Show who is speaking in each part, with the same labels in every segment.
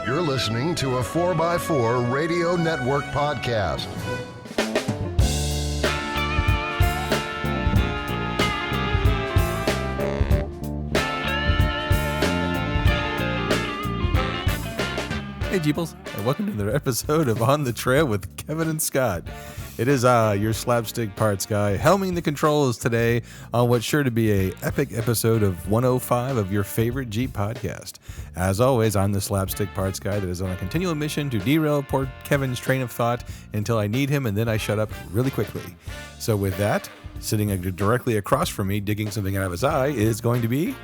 Speaker 1: You're listening to a 4x4 Radio Network podcast.
Speaker 2: Hey Jeeples, and welcome to another episode of On the Trail with Kevin and Scott. It is your slapstick parts guy helming the controls today on what's sure to be a epic episode of 105 of your favorite Jeep podcast. As always, I'm the slapstick parts guy that is on a continual mission to derail poor Kevin's train of thought until I need him, and then I shut up really quickly. So with that, sitting directly across from me, digging something out of his eye, is going to be...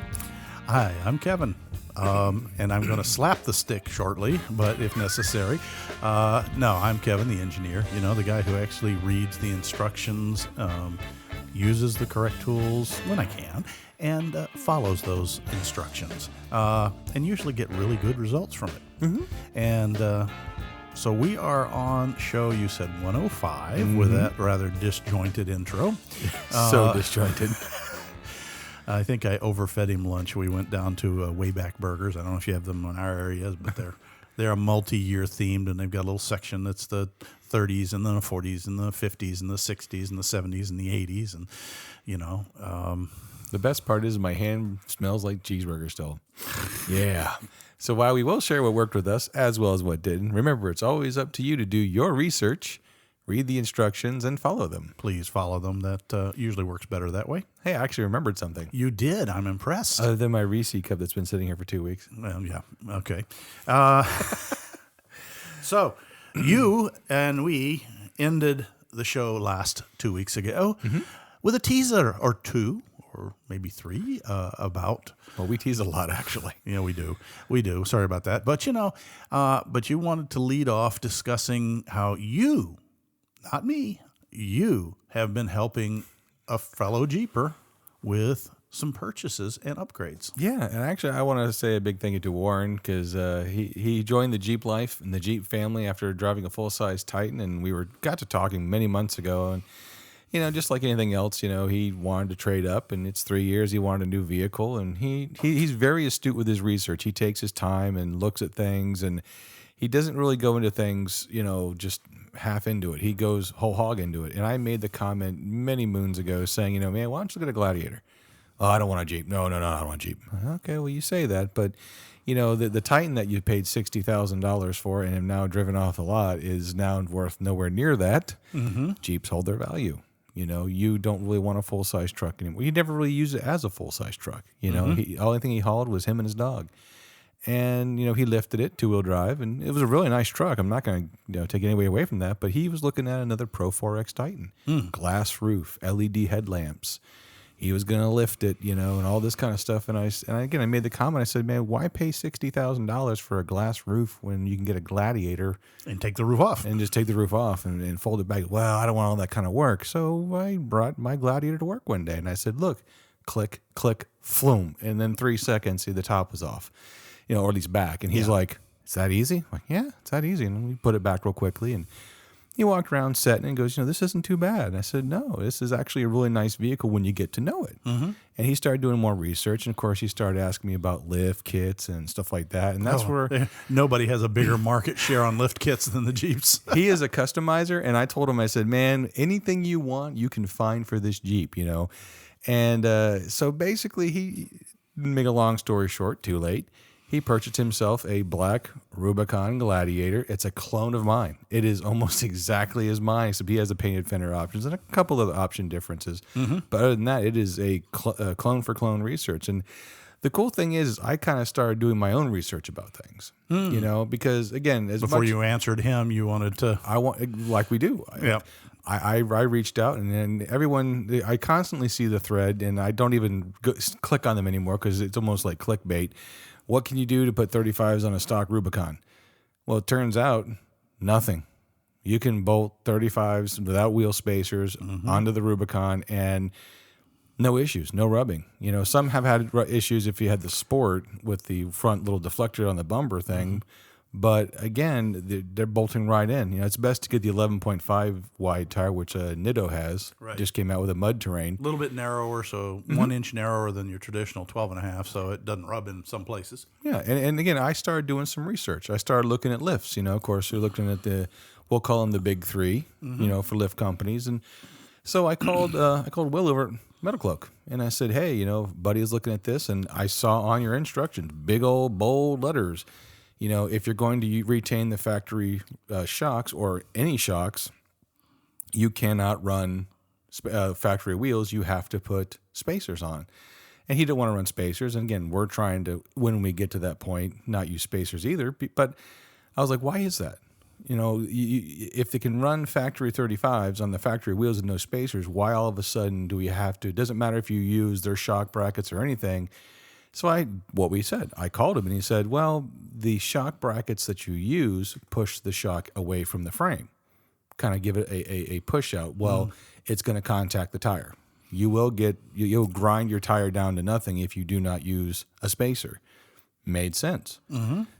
Speaker 3: Hi, I'm Kevin. And I'm going to slap the stick shortly, but if necessary. No, I'm Kevin, the engineer, the guy who actually reads the instructions, uses the correct tools when I can, and follows those instructions, and usually get really good results from it. Mm-hmm. And so we are on show, you said 105, with that rather disjointed intro.
Speaker 2: So disjointed.
Speaker 3: I think I overfed him lunch. We went down to Wayback Burgers. I don't know if you have them in our areas, but they're a multi-year themed, and they've got a little section that's the 30s and the 40s and the 50s and the 60s and the 70s and the 80s, and
Speaker 2: the best part is my hand smells like cheeseburger still. Yeah. So while we will share what worked with us as well as what didn't, remember it's always up to you to do your research. Read the instructions and follow them.
Speaker 3: Please follow them. That usually works better that way.
Speaker 2: Hey, I actually remembered something.
Speaker 3: You did. I'm impressed.
Speaker 2: Other than my Reese cup that's been sitting here for 2 weeks.
Speaker 3: Well, yeah. Okay. So you and we ended the show last 2 weeks ago with a teaser or two, or maybe three, about...
Speaker 2: Well, we tease a lot, actually.
Speaker 3: Yeah, we do. We do. Sorry about that. But, but you wanted to lead off discussing how you... Not me. You have been helping a fellow Jeeper with some purchases and upgrades.
Speaker 2: Yeah, and actually I want to say a big thank you to Warren because he joined the Jeep life and the Jeep family after driving a full-size Titan, and we got to talking many months ago, and just like anything else, he wanted to trade up, and it's 3 years, he wanted a new vehicle, and he's very astute with his research. He takes his time and looks at things, and he doesn't really go into things, just half into it. He goes whole hog into it. And I made the comment many moons ago saying, man, why don't you look at a Gladiator? Oh, I don't want a Jeep. No, I don't want a Jeep. Okay, well, you say that, but, the Titan that you paid $60,000 for and have now driven off the lot is now worth nowhere near that. Mm-hmm. Jeeps hold their value. You don't really want a full-size truck anymore. You never really use it as a full-size truck. The only thing he hauled was him and his dog. And, he lifted it, two-wheel drive, and it was a really nice truck. I'm not going to take any way away from that, but he was looking at another Pro 4X Titan. Glass roof, LED headlamps. He was going to lift it, and all this kind of stuff. And I made the comment, I said, man, why pay $60,000 for a glass roof when you can get a Gladiator?
Speaker 3: And take the roof off.
Speaker 2: And just take the roof off and fold it back. Well, I don't want all that kind of work. So I brought my Gladiator to work one day, and I said, look, click, click, flume. And then 3 seconds, the top was off. Or at least back. And he's like, is that easy? I'm like, yeah, it's that easy. And we put it back real quickly. And he walked around setting and goes, this isn't too bad. And I said, no, this is actually a really nice vehicle when you get to know it. Mm-hmm. And he started doing more research. And, of course, he started asking me about lift kits and stuff like that. And that's where...
Speaker 3: Nobody has a bigger market share on lift kits than the Jeeps.
Speaker 2: He is a customizer. And I told him, I said, man, anything you want, you can find for this Jeep, And so basically, he didn't make a long story short, too late. He purchased himself a black Rubicon Gladiator. It's a clone of mine. It is almost exactly as mine, except he has the painted fender options and a couple of option differences. Mm-hmm. But other than that, it is a clone for clone research. And the cool thing is I kind of started doing my own research about things, because, again,
Speaker 3: before you answered him, you wanted to...
Speaker 2: like we do.
Speaker 3: Yeah.
Speaker 2: I reached out, and then everyone, I constantly see the thread, and I don't even click on them anymore because it's almost like clickbait. What can you do to put 35s on a stock Rubicon? Well, it turns out nothing. You can bolt 35s without wheel spacers onto the Rubicon and no issues, no rubbing. Some have had issues if you had the Sport with the front little deflector on the bumper thing, But again, they're bolting right in. It's best to get the 11.5 wide tire, which Nitto has.
Speaker 3: Right.
Speaker 2: Just came out with a mud terrain.
Speaker 3: A little bit narrower, so 1 inch narrower than your traditional 12.5, so it doesn't rub in some places.
Speaker 2: Yeah, and again, I started doing some research. I started looking at lifts. Of course, we're looking at we'll call them the big three, for lift companies. And so I called Will over at Metal Cloak, and I said, hey, buddy is looking at this, and I saw on your instructions, big old bold letters, if you're going to retain the factory shocks or any shocks, you cannot run factory wheels. You have to put spacers on. And he didn't want to run spacers. And again, we're trying to, when we get to that point, not use spacers either. But I was like, why is that? If they can run factory 35s on the factory wheels and no spacers, why all of a sudden do we have to? It doesn't matter if you use their shock brackets or anything. So I called him and he said, well, the shock brackets that you use push the shock away from the frame, kind of give it a push out. Well, it's going to contact the tire. You'll grind your tire down to nothing if you do not use a spacer. Made sense.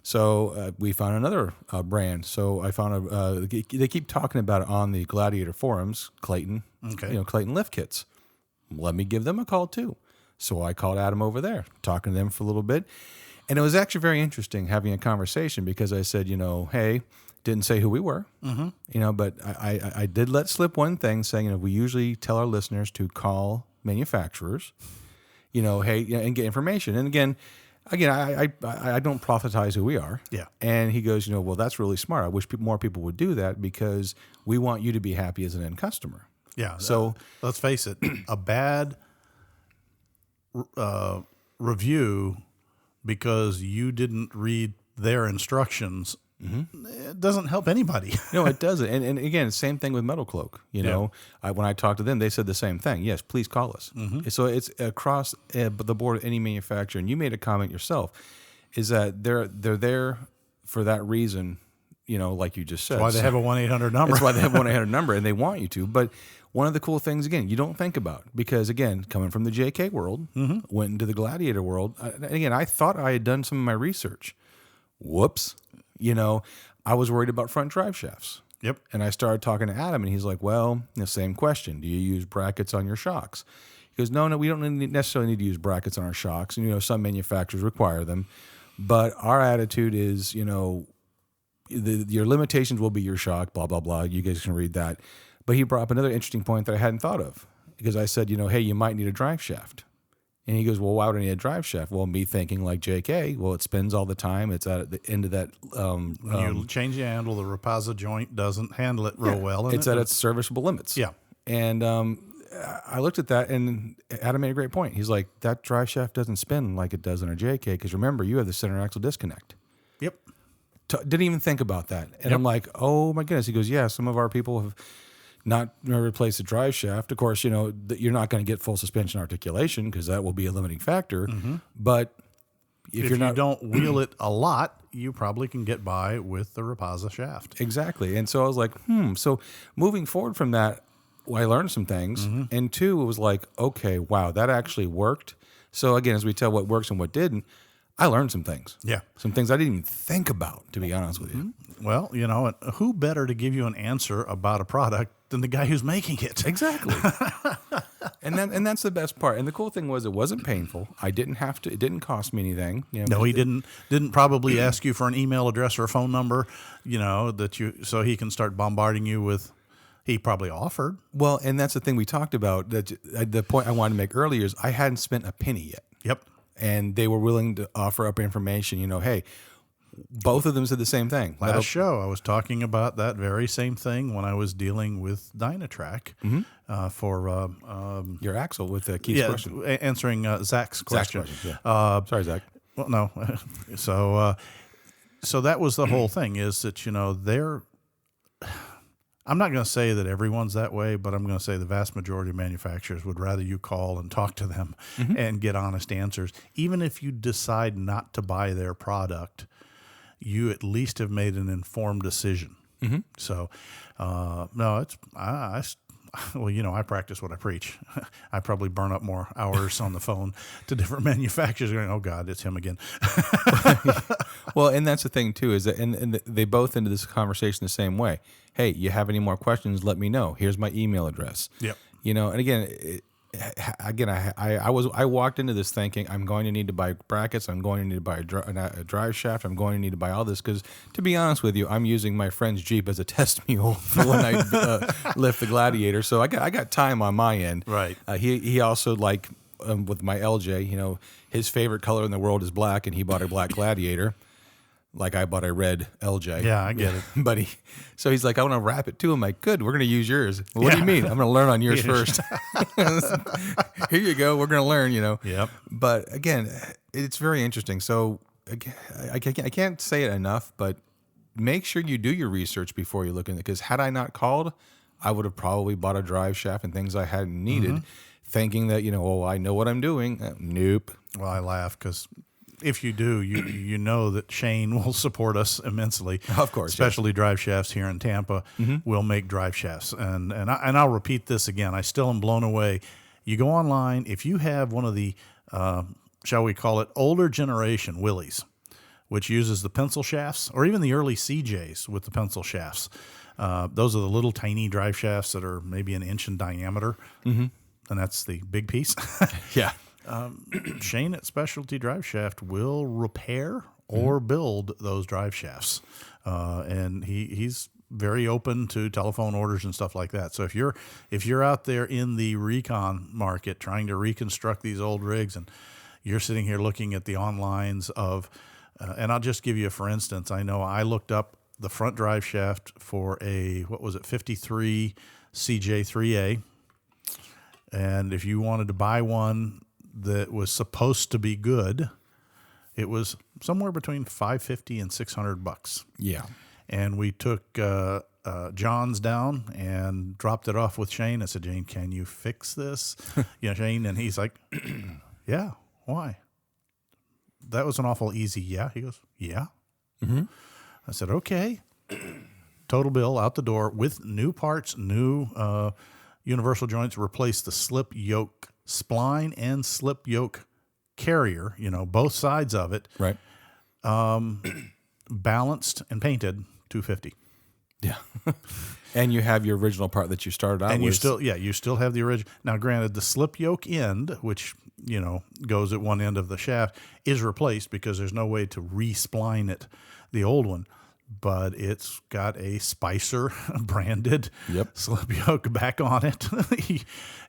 Speaker 2: So we found another brand. So I found they keep talking about it on the Gladiator forums, Clayton, Clayton lift kits. Let me give them a call too. So I called Adam over there, talking to them for a little bit. And it was actually very interesting having a conversation because I said, hey, didn't say who we were, but I did let slip one thing saying, we usually tell our listeners to call manufacturers, hey, and get information. And again, I don't prophetize who we are.
Speaker 3: Yeah.
Speaker 2: And he goes, well, that's really smart. I wish more people would do that because we want you to be happy as an end customer.
Speaker 3: Yeah.
Speaker 2: So
Speaker 3: let's face it, a bad review because you didn't read their instructions, it doesn't help anybody.
Speaker 2: No, it doesn't. And again, same thing with Metal Cloak. When I talked to them, they said the same thing. Yes, please call us. So it's across the board of any manufacturer. And you made a comment yourself, is that they're there for that reason. Like you just said.
Speaker 3: That's why they have a 1-800 number.
Speaker 2: That's why they have a 1-800 number, and they want you to. But one of the cool things, again, you don't think about, because, again, coming from the JK world, went into the Gladiator world. Again, I thought I had done some of my research. Whoops. I was worried about front drive shafts.
Speaker 3: Yep.
Speaker 2: And I started talking to Adam, and he's like, well, the same question. Do you use brackets on your shocks? He goes, no, we don't necessarily need to use brackets on our shocks. And, some manufacturers require them. But our attitude is, your limitations will be your shock, blah, blah, blah. You guys can read that. But he brought up another interesting point that I hadn't thought of, because I said, hey, you might need a drive shaft. And he goes, well, why would I need a drive shaft? Well, me thinking like JK, well, it spins all the time. It's at the end of that.
Speaker 3: When you change the handle, the Rapaza joint doesn't handle it real well.
Speaker 2: It's at its serviceable limits.
Speaker 3: Yeah.
Speaker 2: And I looked at that, and Adam made a great point. He's like, that drive shaft doesn't spin like it does in our JK, because remember, you have the center axle disconnect.
Speaker 3: Yep.
Speaker 2: Didn't even think about that. And I'm like, oh, my goodness. He goes, yeah, some of our people have not replaced the drive shaft. Of course, you're not going to get full suspension articulation because that will be a limiting factor. But if you
Speaker 3: don't wheel it a lot, you probably can get by with the Rapaza shaft.
Speaker 2: Exactly. And so I was like, So moving forward from that, I learned some things. And two, it was like, okay, wow, that actually worked. So again, as we tell what works and what didn't, I learned some things.
Speaker 3: Yeah.
Speaker 2: Some things I didn't even think about, to be honest with you.
Speaker 3: Well, who better to give you an answer about a product than the guy who's making it?
Speaker 2: Exactly. and that's the best part. And the cool thing was, it wasn't painful. I didn't have to. It didn't cost me anything.
Speaker 3: No, he didn't probably ask you for an email address or a phone number, so he can start bombarding you with. He probably offered.
Speaker 2: Well, and that's the thing we talked about. That the point I wanted to make earlier is I hadn't spent a penny yet.
Speaker 3: Yep.
Speaker 2: And they were willing to offer up information. Hey, both of them said the same thing.
Speaker 3: Last show, I was talking about that very same thing when I was dealing with Dynatrack for
Speaker 2: your axle with Keith's question.
Speaker 3: Answering Zach's question.
Speaker 2: Sorry, Zach.
Speaker 3: Well, no. So that was the whole thing. Is that they're. I'm not going to say that everyone's that way, but I'm going to say the vast majority of manufacturers would rather you call and talk to them and get honest answers. Even if you decide not to buy their product, you at least have made an informed decision. So, no, well, I practice what I preach. I probably burn up more hours on the phone to different manufacturers going, oh God, it's him again.
Speaker 2: Well, and that's the thing too, is that, and they both ended this conversation the same way. Hey, you have any more questions? Let me know. Here's my email address.
Speaker 3: Yep.
Speaker 2: And I walked into this thinking I'm going to need to buy brackets. I'm going to need to buy a drive shaft. I'm going to need to buy all this because, to be honest with you, I'm using my friend's Jeep as a test mule for when I lift the Gladiator. So I got time on my end.
Speaker 3: Right.
Speaker 2: He also, like with my LJ, his favorite color in the world is black, and he bought a black Gladiator. Like I bought a red LJ.
Speaker 3: Yeah, I get it.
Speaker 2: But he's like, I want to wrap it too. I'm like, good, we're going to use yours. Well, what do you mean? I'm going to learn on yours first. Here you go. We're going to learn,
Speaker 3: Yep.
Speaker 2: But again, it's very interesting. So again, I can't say it enough, but make sure you do your research before you look in it. Because had I not called, I would have probably bought a drive shaft and things I hadn't needed, thinking that, I know what I'm doing. Nope.
Speaker 3: Well, I laugh because if you do, you know that Shane will support us immensely.
Speaker 2: Of course,
Speaker 3: especially drive shafts here in Tampa. Will make drive shafts, and I'll repeat this again. I still am blown away. You go online, if you have one of the shall we call it older generation Willys, which uses the pencil shafts, or even the early CJs with the pencil shafts. Those are the little tiny drive shafts that are maybe an inch in diameter, and that's the big piece.
Speaker 2: Yeah.
Speaker 3: Shane at Specialty Drive Shaft will repair or build those drive shafts, and he's very open to telephone orders and stuff like that. So if you're out there in the recon market trying to reconstruct these old rigs, and you're sitting here looking at the onlines of, and I'll just give you for instance, I know I looked up the front drive shaft for a 53 CJ3A, and if you wanted to buy one that was supposed to be good, it was somewhere between $550 and $600.
Speaker 2: Yeah.
Speaker 3: And we took John's down and dropped it off with Shane. I said, Shane, can you fix this? Shane, and he's like, yeah, why? That was an awful easy yeah. He goes, yeah. I said, okay. Total bill out the door with new parts, new universal joints, replaced the slip yoke spline and slip yoke carrier, both sides of it.
Speaker 2: Right.
Speaker 3: Balanced and painted, $250.
Speaker 2: Yeah. And you have your original part that you started out with.
Speaker 3: And you still have the original. Now, granted, the slip yoke end, which, goes at one end of the shaft, is replaced because there's no way to re-spline it, the old one. But it's got a Spicer branded slip yoke back on it.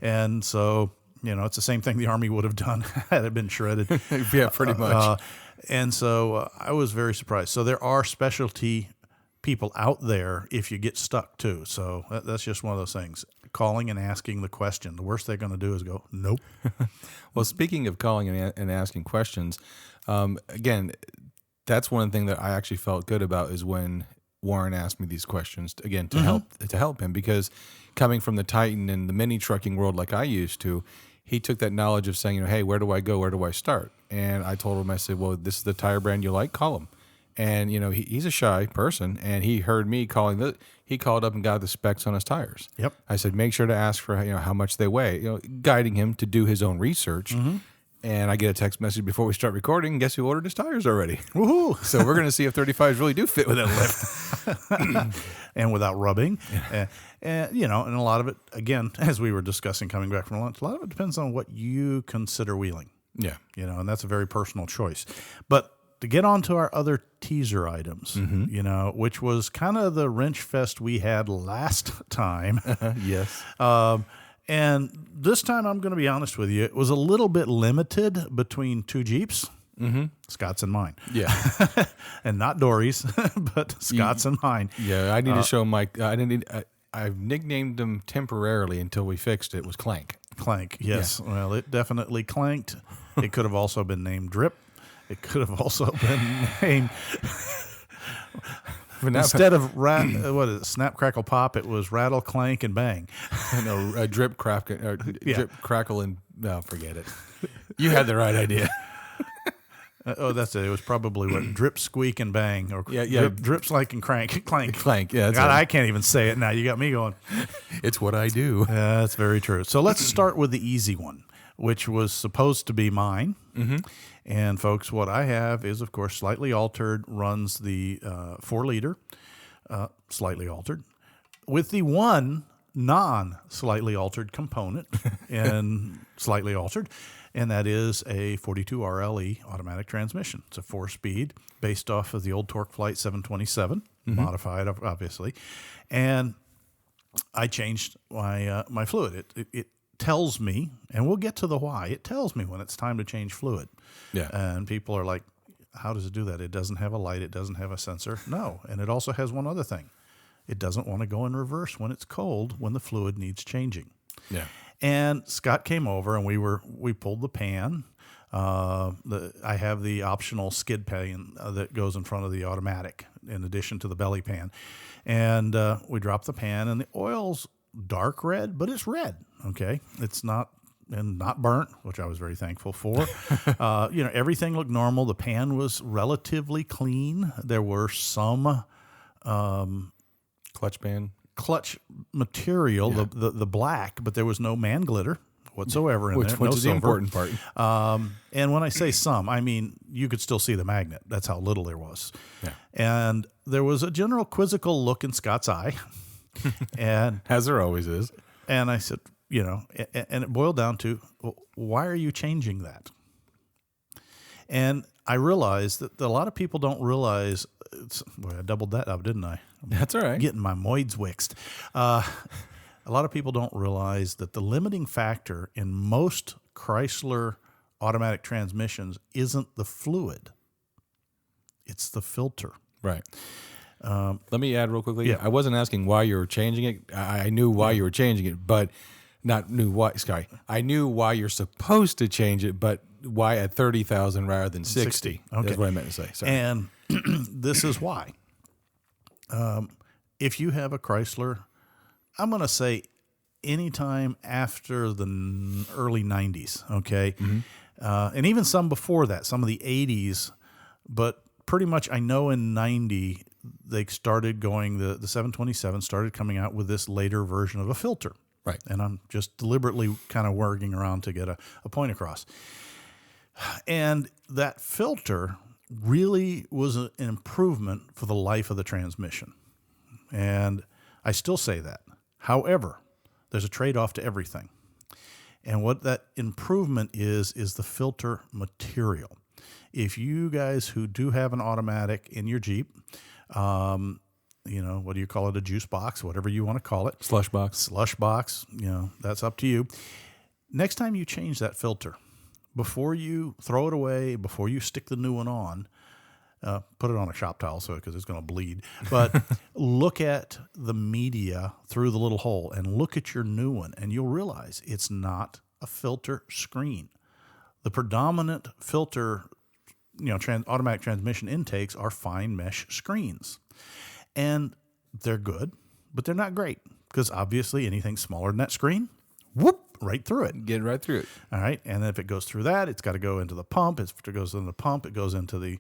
Speaker 3: And so, it's the same thing the Army would have done had it been shredded.
Speaker 2: Yeah, pretty much.
Speaker 3: And so I was very surprised. So there are specialty people out there if you get stuck too. So that's just one of those things. Calling and asking the question. The worst they're going to do is go, nope.
Speaker 2: Well, speaking of calling and asking questions, again, that's one thing that I actually felt good about is when Warren asked me these questions again to help him, because coming from the Titan and the mini trucking world like I used to, he took that knowledge of saying, hey, where do I go? Where do I start? And I told him, I said, well, this is the tire brand you like, call him. And, he's a shy person, and he heard me calling he called up and got the specs on his tires.
Speaker 3: Yep.
Speaker 2: I said, make sure to ask for, how much they weigh, guiding him to do his own research. And I get a text message before we start recording. Guess who ordered his tires already?
Speaker 3: Woohoo!
Speaker 2: So we're going to see if 35s really do fit with that lift.
Speaker 3: And without rubbing. And a lot of it, again, as we were discussing coming back from lunch, a lot of it depends on what you consider wheeling.
Speaker 2: Yeah.
Speaker 3: And that's a very personal choice. But to get on to our other teaser items, which was kind of the wrench fest we had last time.
Speaker 2: Yes.
Speaker 3: And this time, I'm going to be honest with you, it was a little bit limited between two Jeeps, Scott's and mine.
Speaker 2: Yeah.
Speaker 3: And not Dory's, but Scott's and mine.
Speaker 2: Yeah, I need to show Mike. I've nicknamed him temporarily until we fixed it. It was Clank.
Speaker 3: Clank, yes. Yeah. Well, it definitely clanked. It could have also been named Drip. It could have also been named... Instead of snap, crackle, pop, it was rattle, clank, and bang.
Speaker 2: No, drip, crackle, drip, crackle, and no, forget it. You had the right idea.
Speaker 3: That's it. It was probably what drip, squeak, and bang, or
Speaker 2: Yeah.
Speaker 3: drip, slike, and clank.
Speaker 2: Clank. Yeah, that's
Speaker 3: God,
Speaker 2: right.
Speaker 3: I can't even say it now. You got me going.
Speaker 2: It's what I do.
Speaker 3: That's very true. So let's start with the easy one, which was supposed to be mine. Mm-hmm. And folks, what I have is, of course, slightly altered, runs the 4-liter, slightly altered, with the one non-slightly altered component and slightly altered, and that is a 42 RLE automatic transmission. It's a 4-speed based off of the old Torque Flight 727, modified, obviously. And I changed my fluid. It tells me, and we'll get to the why, it tells me when it's time to change fluid.
Speaker 2: Yeah.
Speaker 3: And people are like, how does it do that? It doesn't have a light. It doesn't have a sensor. No. And it also has one other thing. It doesn't want to go in reverse when it's cold, when the fluid needs changing.
Speaker 2: Yeah.
Speaker 3: And Scott came over, and we pulled the pan. I have the optional skid pan that goes in front of the automatic, in addition to the belly pan. And we dropped the pan, and the oil's dark red, but it's red. Okay, it's not burnt, which I was very thankful for. Everything looked normal. The pan was relatively clean. There were some clutch material, the black, but there was no man glitter whatsoever in there.
Speaker 2: Which is the important part.
Speaker 3: And when I say some, I mean you could still see the magnet. That's how little there was.
Speaker 2: Yeah.
Speaker 3: And there was a general quizzical look in Scott's eye. And
Speaker 2: As there always is.
Speaker 3: and I said, and it boiled down to, well, why are you changing that? And I realized that a lot of people don't realize, I doubled that up, didn't I?
Speaker 2: That's all right.
Speaker 3: Getting my moids wixed. A lot of people don't realize that the limiting factor in most Chrysler automatic transmissions isn't the fluid. It's the filter.
Speaker 2: Right. Let me add real quickly.
Speaker 3: Yeah.
Speaker 2: I wasn't asking why you were changing it. I knew why you were changing it, but not knew why. Sky. I knew why you're supposed to change it, but why at 30,000 rather than 60?
Speaker 3: Okay.
Speaker 2: That's what I meant to say. Sorry.
Speaker 3: And this is why. If you have a Chrysler, I'm going to say anytime after the early 90s, okay? Mm-hmm. And even some before that, some of the 80s, but pretty much I know in 90, they started going, the 727 started coming out with this later version of a filter.
Speaker 2: Right.
Speaker 3: And I'm just deliberately kind of working around to get a point across. And that filter really was an improvement for the life of the transmission. And I still say that. However, there's a trade-off to everything. And what that improvement is the filter material. If you guys who do have an automatic in your Jeep, what do you call it, a juice box, whatever you want to call it.
Speaker 2: Slush box,
Speaker 3: that's up to you. Next time you change that filter, before you throw it away, before you stick the new one on, put it on a shop towel because it's going to bleed. But look at the media through the little hole and look at your new one, and you'll realize it's not a filter screen. The predominant filter, automatic transmission intakes are fine mesh screens. And they're good, but they're not great because obviously anything smaller than that screen, whoop, right through it.
Speaker 2: Get right through it.
Speaker 3: All right. And then if it goes through that, it's got to go into the pump. If it goes into the pump, it goes into the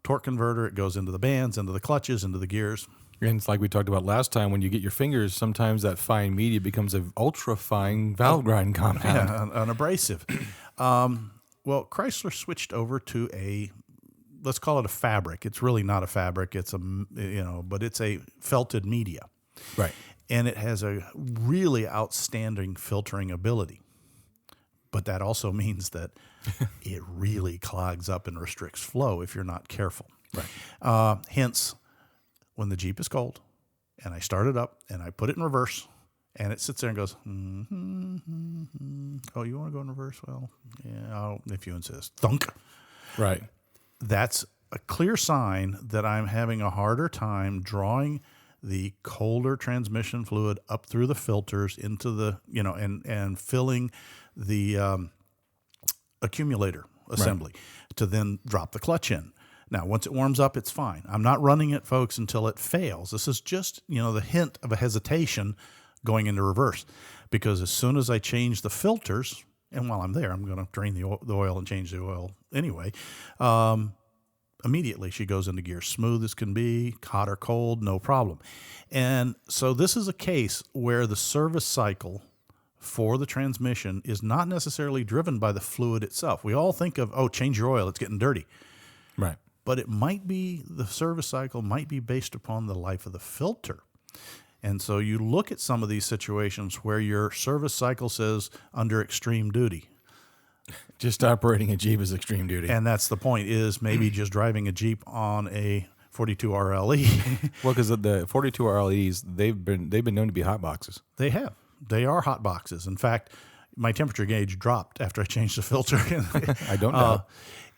Speaker 3: torque converter. It goes into the bands, into the clutches, into the gears.
Speaker 2: And it's like we talked about last time, when you get your fingers, sometimes that fine media becomes an ultra fine valve grind compound.
Speaker 3: Yeah, an abrasive. Well, Chrysler switched over to let's call it a fabric. It's really not a fabric. It's but it's a felted media.
Speaker 2: Right.
Speaker 3: And it has a really outstanding filtering ability. But that also means that it really clogs up and restricts flow if you're not careful.
Speaker 2: Right.
Speaker 3: Hence, when the Jeep is cold and I start it up and I put it in reverse and it sits there and goes, oh, you want to go in reverse? Well, yeah, if you insist. Thunk.
Speaker 2: Right.
Speaker 3: That's a clear sign that I'm having a harder time drawing the colder transmission fluid up through the filters into the, and filling the accumulator assembly to then drop the clutch in. Now, once it warms up, it's fine. I'm not running it, folks, until it fails. This is just, the hint of a hesitation going into reverse. Because as soon as I change the filters, and while I'm there, I'm going to drain the oil and change the oil anyway. Immediately she goes into gear, smooth as can be, hot or cold, no problem. And so this is a case where the service cycle for the transmission is not necessarily driven by the fluid itself. We all think of, change your oil, it's getting dirty.
Speaker 2: Right.
Speaker 3: But it might be, the service cycle might be based upon the life of the filter. And so you look at some of these situations where your service cycle says under extreme duty.
Speaker 2: Just operating a Jeep is extreme duty.
Speaker 3: And that's the point, is maybe just driving a Jeep on a 42 RLE.
Speaker 2: Well, because the 42 RLEs, they've been known to be hot boxes.
Speaker 3: They have. They are hot boxes. In fact, my temperature gauge dropped after I changed the filter.
Speaker 2: I don't know.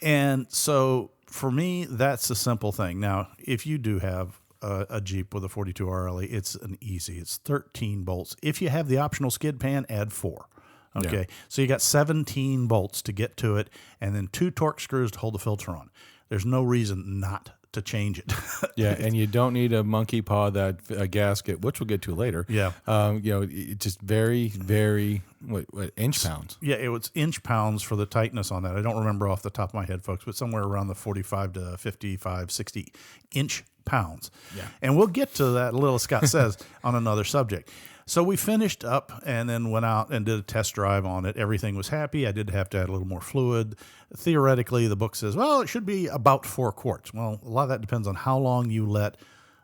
Speaker 3: And so for me, that's a simple thing. Now, if you do have a Jeep with a 42 RLE, it's it's 13 bolts. If you have the optional skid pan, add 4. Okay,
Speaker 2: Yeah.
Speaker 3: So you got 17 bolts to get to it, and then 2 torque screws to hold the filter on. There's no reason not to change it.
Speaker 2: Yeah, and you don't need a monkey paw that gasket, which we'll get to later.
Speaker 3: Yeah.
Speaker 2: It's just very, very what inch pounds.
Speaker 3: Yeah, it was inch pounds for the tightness on that. I don't remember off the top of my head, folks, but somewhere around the 45 to 55, 60 inch pounds.
Speaker 2: Yeah.
Speaker 3: And we'll get to that, little Scott says, on another subject. So we finished up and then went out and did a test drive on it. Everything was happy. I did have to add a little more fluid. Theoretically, the book says, well, it should be about 4 quarts. Well, a lot of that depends on how long you let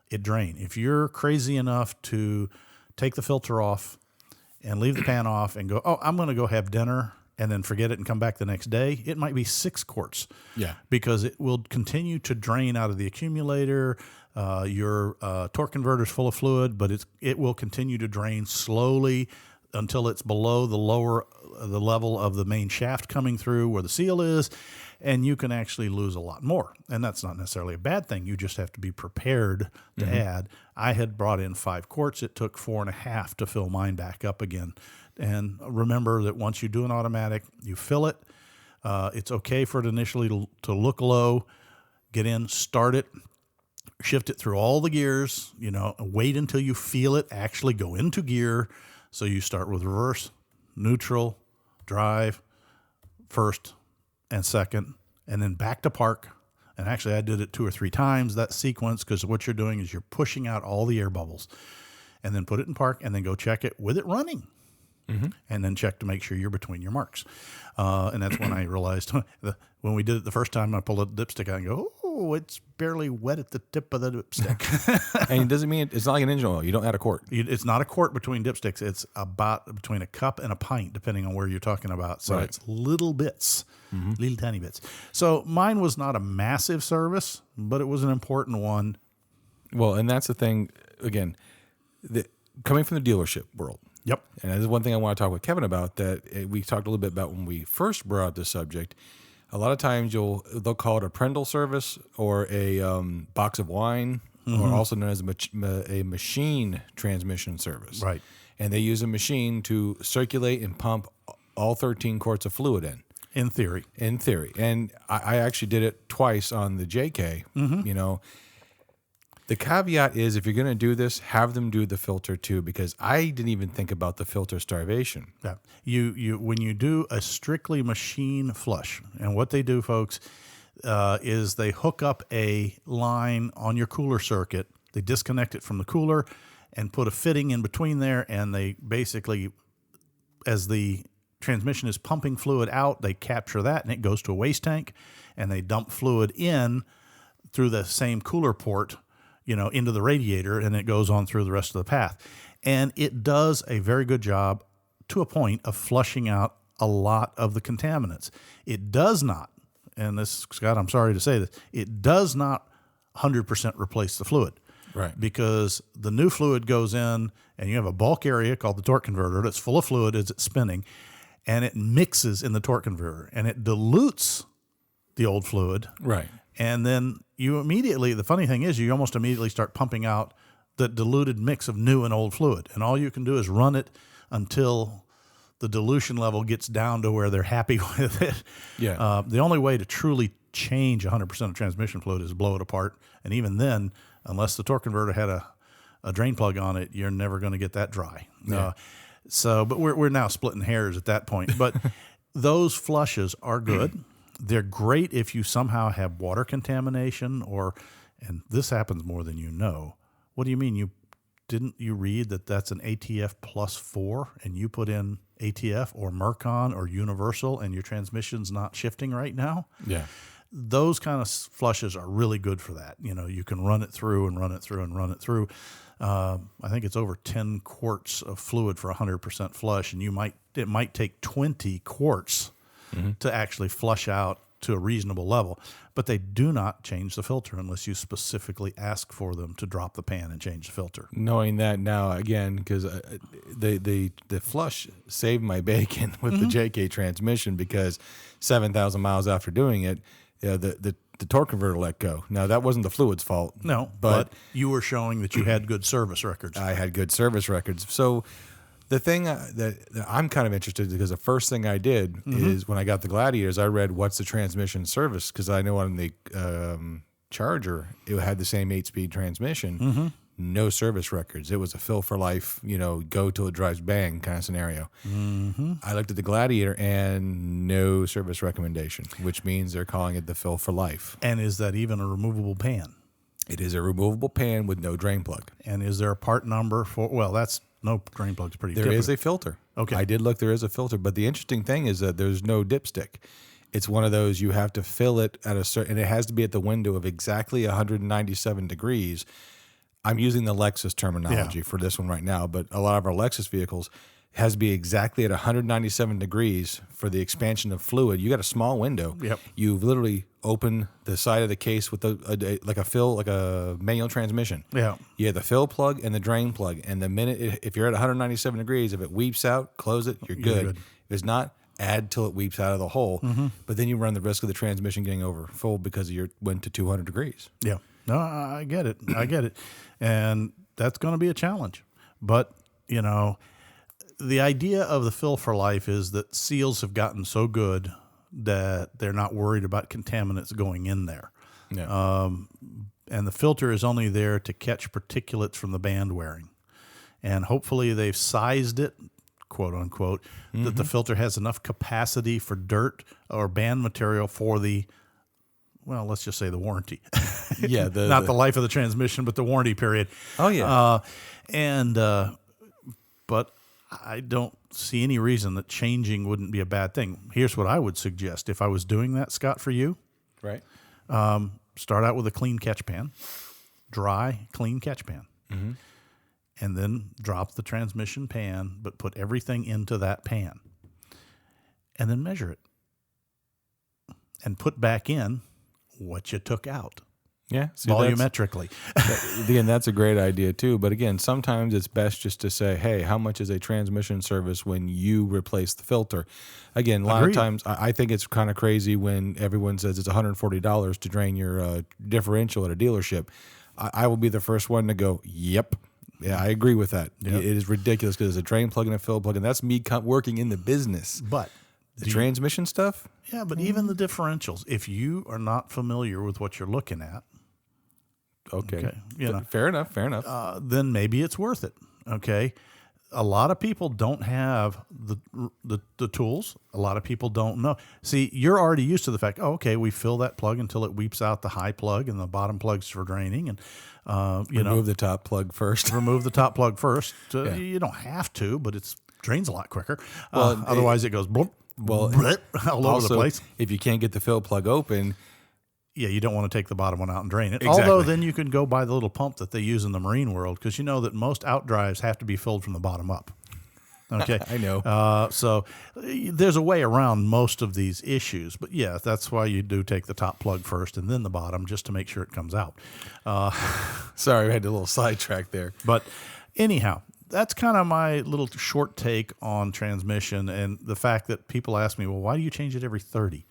Speaker 3: it drain. If you're crazy enough to take the filter off and leave the pan off and go, I'm going to go have dinner and then forget it and come back the next day, it might be 6 quarts.
Speaker 2: Yeah.
Speaker 3: Because it will continue to drain out of the accumulator. Your torque converter is full of fluid, but it will continue to drain slowly until it's below the level of the main shaft coming through where the seal is, and you can actually lose a lot more. And that's not necessarily a bad thing. You just have to be prepared to add. I had brought in 5 quarts. It took 4.5 to fill mine back up again. And remember that once you do an automatic, you fill it. It's okay for it initially to look low. Get in, start it. Shift it through all the gears, wait until you feel it actually go into gear. So you start with reverse, neutral, drive, first and second, and then back to park. And actually I did it 2 or 3 times, that sequence, because what you're doing is you're pushing out all the air bubbles. And then put it in park and then go check it with it running. And then check to make sure you're between your marks. And that's when I realized when we did it the first time, I pulled the dipstick out and go, it's barely wet at the tip of the dipstick.
Speaker 2: And it doesn't mean it's not like an engine oil. You don't add a quart.
Speaker 3: It's not a quart between dipsticks. It's about between a cup and a pint, depending on where you're talking about. So It's little bits, little tiny bits. So mine was not a massive service, but it was an important one.
Speaker 2: Well, and that's the thing, again, coming from the dealership world.
Speaker 3: Yep.
Speaker 2: And this is one thing I want to talk with Kevin about that we talked a little bit about when we first brought up this subject. A lot of times they'll call it a Prendle service or a box of wine, or also known as a machine transmission service.
Speaker 3: Right.
Speaker 2: And they use a machine to circulate and pump all 13 quarts of fluid in.
Speaker 3: In theory.
Speaker 2: In theory. And I actually did it twice on the JK, The caveat is if you're going to do this, have them do the filter too, because I didn't even think about the filter starvation.
Speaker 3: Yeah. You when you do a strictly machine flush, and what they do, folks, is they hook up a line on your cooler circuit. They disconnect it from the cooler and put a fitting in between there, and they basically, as the transmission is pumping fluid out, they capture that, and it goes to a waste tank, and they dump fluid in through the same cooler port, into the radiator, and it goes on through the rest of the path. And it does a very good job to a point of flushing out a lot of the contaminants. It does not, and this, Scott, I'm sorry to say this, it does not 100% replace the fluid.
Speaker 2: Right.
Speaker 3: Because the new fluid goes in, and you have a bulk area called the torque converter that's full of fluid as it's spinning, and it mixes in the torque converter, and it dilutes the old fluid.
Speaker 2: Right.
Speaker 3: And then the funny thing is you almost immediately start pumping out the diluted mix of new and old fluid. And all you can do is run it until the dilution level gets down to where they're happy with it.
Speaker 2: Yeah.
Speaker 3: The only way to truly change 100% of transmission fluid is blow it apart. And even then, unless the torque converter had a drain plug on it, you're never going to get that dry.
Speaker 2: Yeah.
Speaker 3: But we're now splitting hairs at that point. But those flushes are good. They're great if you somehow have water contamination and this happens more than you know. What do you mean? Didn't you read that that's an ATF plus 4 and you put in ATF or Mercon or Universal and your transmission's not shifting right now?
Speaker 2: Yeah.
Speaker 3: Those kind of flushes are really good for that. You can run it through and run it through and run it through. I think it's over 10 quarts of fluid for 100% flush, and it might take 20 quarts to actually flush out to a reasonable level. But they do not change the filter unless you specifically ask for them to drop the pan and change the filter.
Speaker 2: Knowing that now, again, because the flush saved my bacon with the JK transmission, because 7,000 miles after doing it, the torque converter let go. Now, that wasn't the fluid's fault.
Speaker 3: No, but you were showing that you had good service records.
Speaker 2: I had good service records. So the thing that I'm kind of interested in, because the first thing I did is when I got the Gladiators, I read what's the transmission service, because I know on the Charger, it had the same 8-speed transmission. No service records. It was a fill for life, go till it drives bang kind of scenario. I looked at the Gladiator and no service recommendation, which means they're calling it the fill for life.
Speaker 3: And is that even a removable pan?
Speaker 2: It is a removable pan with no drain plug.
Speaker 3: And is there a part number for, no drain plug's pretty
Speaker 2: There
Speaker 3: typical.
Speaker 2: is a filter.
Speaker 3: Okay.
Speaker 2: I did look, there is a filter, but the interesting thing is that there's no dipstick. It's one of those, you have to fill it at a certain, and it has to be at the window of exactly 197 degrees. I'm using the Lexus terminology for this one right now, but a lot of our Lexus vehicles has to be exactly at 197 degrees for the expansion of fluid. You got a small window.
Speaker 3: Yep.
Speaker 2: You've literally opened the side of the case with like a manual transmission.
Speaker 3: Yeah.
Speaker 2: You have the fill plug and the drain plug. And the minute, if you're at 197 degrees, if it weeps out, close it, you're good. If it's not, add till it weeps out of the hole. But then you run the risk of the transmission getting over full because you went to 200 degrees.
Speaker 3: Yeah. No, I get it. I get it. And that's going to be a challenge. But, the idea of the fill for life is that seals have gotten so good that they're not worried about contaminants going in there.
Speaker 2: Yeah.
Speaker 3: And the filter is only there to catch particulates from the band wearing. And hopefully they've sized it, quote unquote, that the filter has enough capacity for dirt or band material for let's just say the warranty.
Speaker 2: Yeah.
Speaker 3: Not the life of the transmission, but the warranty period.
Speaker 2: Oh, yeah.
Speaker 3: But I don't see any reason that changing wouldn't be a bad thing. Here's what I would suggest. If I was doing that, Scott, for you,
Speaker 2: Right.
Speaker 3: Start out with a clean catch pan, dry, clean catch pan, and then drop the transmission pan, but put everything into that pan, and then measure it, and put back in what you took out.
Speaker 2: Yeah.
Speaker 3: Volumetrically.
Speaker 2: Again, that's a great idea too. But again, sometimes it's best just to say, hey, how much is a transmission service when you replace the filter? Again, a lot of times I think it's kind of crazy when everyone says it's $140 to drain your differential at a dealership. I will be the first one to go, yep. Yeah, I agree with that.
Speaker 3: Yep.
Speaker 2: It is ridiculous because it's a drain plug and a fill plug, and that's me working in the business.
Speaker 3: But
Speaker 2: the transmission stuff?
Speaker 3: Yeah, but even the differentials, if you are not familiar with what you're looking at,
Speaker 2: Okay. Fair enough.
Speaker 3: then maybe it's worth it. Okay. A lot of people don't have the tools. A lot of people don't know. See, you're already used to the fact, we fill that plug until it weeps out the high plug and the bottom plug's for draining. And,
Speaker 2: remove the top plug first.
Speaker 3: Remove the top plug first. You don't have to, but it drains a lot quicker. Otherwise it goes bloop, bloop, all over the place.
Speaker 2: If you can't get the fill plug open,
Speaker 3: you don't want to take the bottom one out and drain it.
Speaker 2: Exactly.
Speaker 3: Although then you can go buy the little pump that they use in the marine world, because you know that most outdrives have to be filled from the bottom up. Okay.
Speaker 2: I know.
Speaker 3: So there's a way around most of these issues. But yeah, that's why you do take the top plug first and then the bottom, just to make sure it comes out.
Speaker 2: Sorry, I had a little sidetrack there.
Speaker 3: But anyhow, that's kind of my little short take on transmission, and the fact that people ask me, well, why do you change it every 30?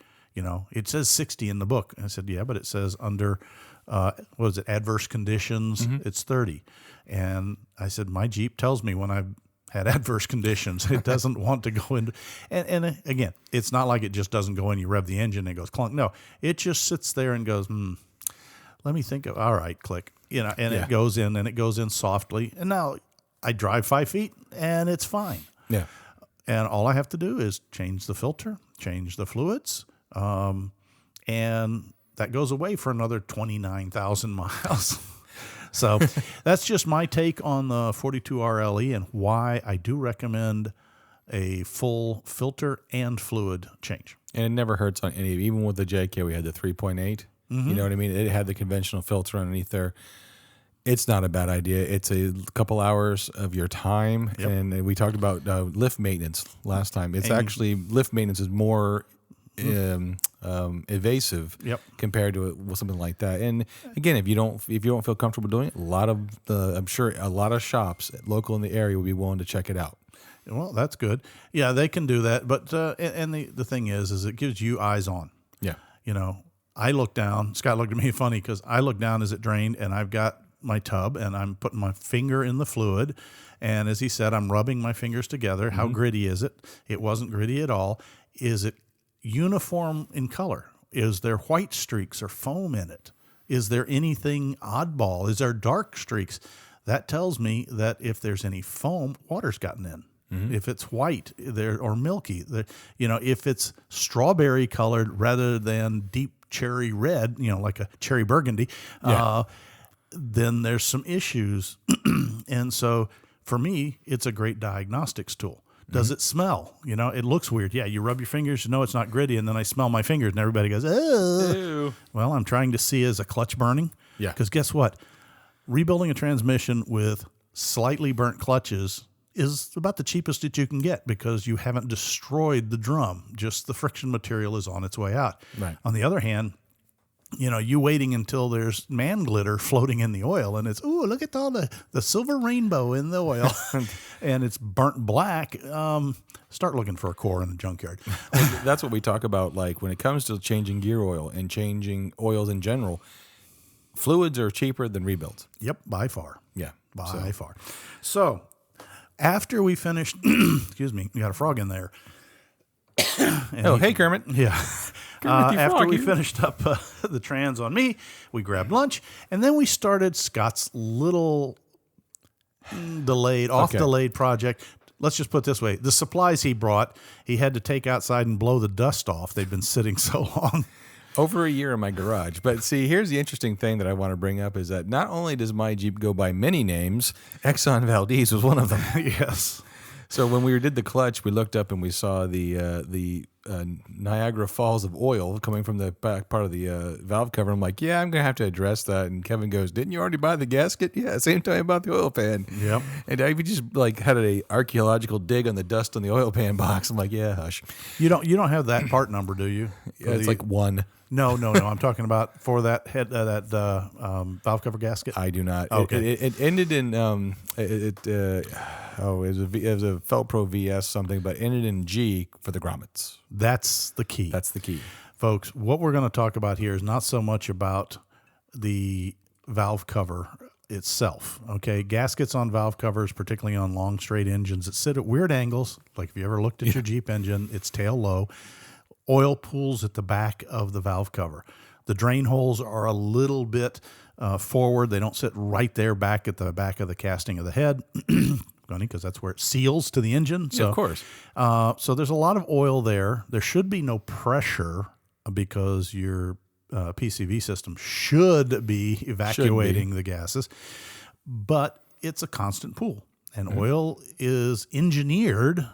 Speaker 3: It says 60 in the book. I said, yeah, but it says under, adverse conditions, it's 30. And I said, my Jeep tells me when I've had adverse conditions, it doesn't want to go into, and again, it's not like it just doesn't go in, you rev the engine and it goes clunk. No, it just sits there and goes, let me think of, all right, click, it goes in, and it goes in softly. And now I drive 5 feet and it's fine.
Speaker 2: Yeah.
Speaker 3: And all I have to do is change the filter, change the fluids, and that goes away for another 29,000 miles. So that's just my take on the 42RLE and why I do recommend a full filter and fluid change.
Speaker 2: And it never hurts on any, even with the JK, we had the 3.8. You know what I mean? It had the conventional filter underneath there. It's not a bad idea. It's a couple hours of your time.
Speaker 3: Yep.
Speaker 2: And we talked about lift maintenance last time. It's actually, lift maintenance is more evasive compared to something like that. And again, if you don't feel comfortable doing it, I'm sure a lot of shops local in the area will be willing to check it out.
Speaker 3: Well, that's good. Yeah, they can do that. But and the thing is it gives you eyes on.
Speaker 2: Yeah.
Speaker 3: You know, I look down. Scott looked at me funny because I look down as it drained, and I've got my tub, and I'm putting my finger in the fluid. And as he said, I'm rubbing my fingers together. How gritty is it? It wasn't gritty at all. Is it uniform in color? Is there white streaks or foam in it? Is there anything oddball? Is there dark streaks? That tells me that if there's any foam, water's gotten in. If it's white or milky, if it's strawberry colored rather than deep cherry red, like a cherry burgundy, then there's some issues. And so for me, it's a great diagnostics tool. Does it smell? It looks weird. Yeah, you rub your fingers, it's not gritty, and then I smell my fingers, and everybody goes, oh.
Speaker 2: Ew.
Speaker 3: Well, I'm trying to see is a clutch burning.
Speaker 2: Yeah.
Speaker 3: Because guess what? Rebuilding a transmission with slightly burnt clutches is about the cheapest that you can get because you haven't destroyed the drum. Just the friction material is on its way out.
Speaker 2: Right.
Speaker 3: On the other hand, you waiting until there's man glitter floating in the oil and it's, ooh, look at all the silver rainbow in the oil and it's burnt black. Start looking for a core in the junkyard.
Speaker 2: That's what we talk about. Like when it comes to changing gear oil and changing oils in general, fluids are cheaper than rebuilds.
Speaker 3: Yep, by far.
Speaker 2: Yeah.
Speaker 3: By far. So after we finished, excuse me, you got a frog in there.
Speaker 2: Hey, Kermit.
Speaker 3: Yeah.
Speaker 2: Kermit,
Speaker 3: After we finished up the trans on me, we grabbed lunch, and then we started Scott's little delayed project. Let's just put it this way. The supplies he brought, he had to take outside and blow the dust off. They've been sitting so long.
Speaker 2: Over a year in my garage. But see, here's the interesting thing that I want to bring up is that not only does my Jeep go by many names, Exxon Valdez was one of them.
Speaker 3: Yes.
Speaker 2: So when we did the clutch, we looked up and we saw the Niagara Falls of oil coming from the back part of the valve cover. I'm like, yeah, I'm going to have to address that. And Kevin goes, didn't you already buy the gasket? Yeah, same time I bought the oil pan.
Speaker 3: Yep.
Speaker 2: And we just had an archaeological dig on the dust on the oil pan box. I'm like, yeah, hush.
Speaker 3: You don't have that part number, do you?
Speaker 2: Yeah, it's like 1.
Speaker 3: No. I'm talking about for that head valve cover gasket.
Speaker 2: I do not.
Speaker 3: Okay.
Speaker 2: It ended in it was a Felpro VS something, but ended in G for the grommets.
Speaker 3: That's the key.
Speaker 2: That's the key,
Speaker 3: folks. What we're going to talk about here is not so much about the valve cover itself. Okay, gaskets on valve covers, particularly on long straight engines that sit at weird angles. Like if you ever looked at your Jeep engine, it's tail low. Oil pools at the back of the valve cover. The drain holes are a little bit forward. They don't sit right there back at the back of the casting of the head, because that's where it seals to the engine. So,
Speaker 2: yeah, of course.
Speaker 3: So there's a lot of oil there. There should be no pressure because your PCV system should be evacuating the gases, but it's a constant pool. And oil is engineered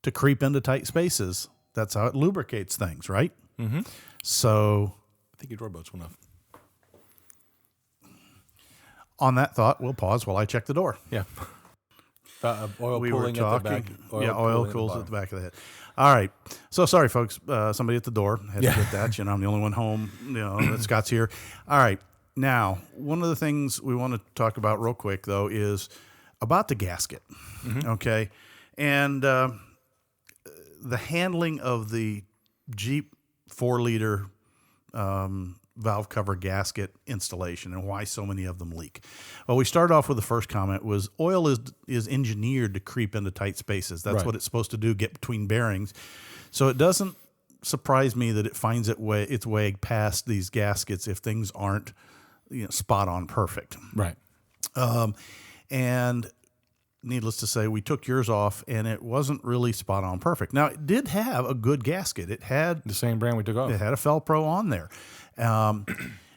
Speaker 3: to creep into tight spaces. That's how it lubricates things, right? Mm-hmm. So
Speaker 2: I think your doorbell's went off.
Speaker 3: On that thought, we'll pause while I check the door.
Speaker 2: Yeah. Oil
Speaker 3: we
Speaker 2: cooling
Speaker 3: were talking.
Speaker 2: at the back.
Speaker 3: Oil cools at the back of the head. All right. So sorry, folks. Somebody at the door had to get that. I'm the only one home. That Scott's here. All right. Now, one of the things we want to talk about real quick, though, is about the gasket. Mm-hmm. Okay. And the handling of the Jeep 4-liter valve cover gasket installation and why so many of them leak. Well, we started off with the first comment was oil is engineered to creep into tight spaces. That's what it's supposed to do, get between bearings. So it doesn't surprise me that it finds its way past these gaskets if things aren't spot on perfect.
Speaker 2: Right.
Speaker 3: And needless to say, we took yours off, and it wasn't really spot on perfect. Now, it did have a good gasket. It had
Speaker 2: The same brand we took off.
Speaker 3: It had a Felpro on there.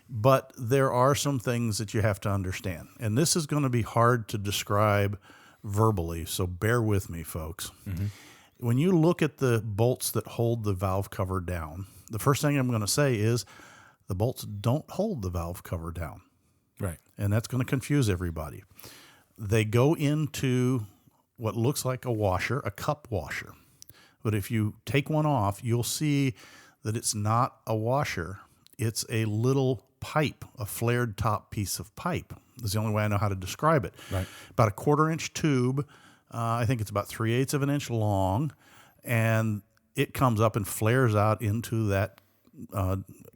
Speaker 3: But there are some things that you have to understand. And this is going to be hard to describe verbally, so bear with me, folks.
Speaker 2: Mm-hmm.
Speaker 3: When you look at the bolts that hold the valve cover down, the first thing I'm going to say is the bolts don't hold the valve cover down.
Speaker 2: Right.
Speaker 3: And that's going to confuse everybody. They go into what looks like a washer, a cup washer. But if you take one off, you'll see that it's not a washer. It's a little pipe, a flared top piece of pipe. That's the only way I know how to describe it.
Speaker 2: Right.
Speaker 3: About a 1/4-inch tube. I think it's about 3/8 of an inch long. And it comes up and flares out into that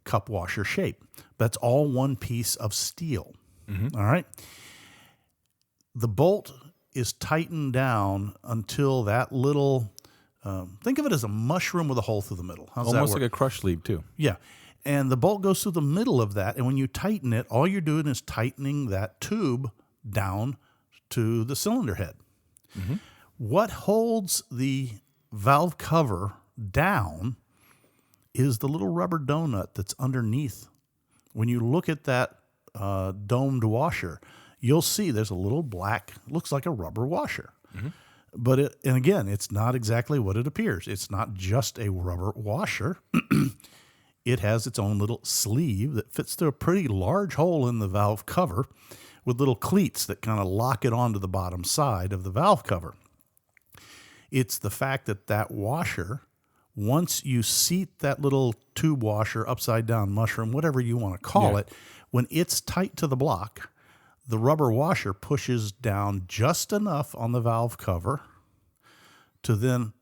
Speaker 3: cup washer shape. That's all one piece of steel. Mm-hmm. All right. The bolt is tightened down until that little, think of it as a mushroom with a hole through the middle. How's that
Speaker 2: Almost
Speaker 3: work?
Speaker 2: like a crush sleeve, too.
Speaker 3: Yeah. And the bolt goes through the middle of that. And when you tighten it, all you're doing is tightening that tube down to the cylinder head. Mm-hmm. What holds the valve cover down is the little rubber donut that's underneath. When you look at that domed washer, you'll see there's a little black, looks like a rubber washer. Mm-hmm. But and again, it's not exactly what it appears. It's not just a rubber washer. It has its own little sleeve that fits through a pretty large hole in the valve cover with little cleats that kind of lock it onto the bottom side of the valve cover. It's the fact that that washer, once you seat that little tube washer, upside down mushroom, whatever you want to call it, when it's tight to the block, the rubber washer pushes down just enough on the valve cover to then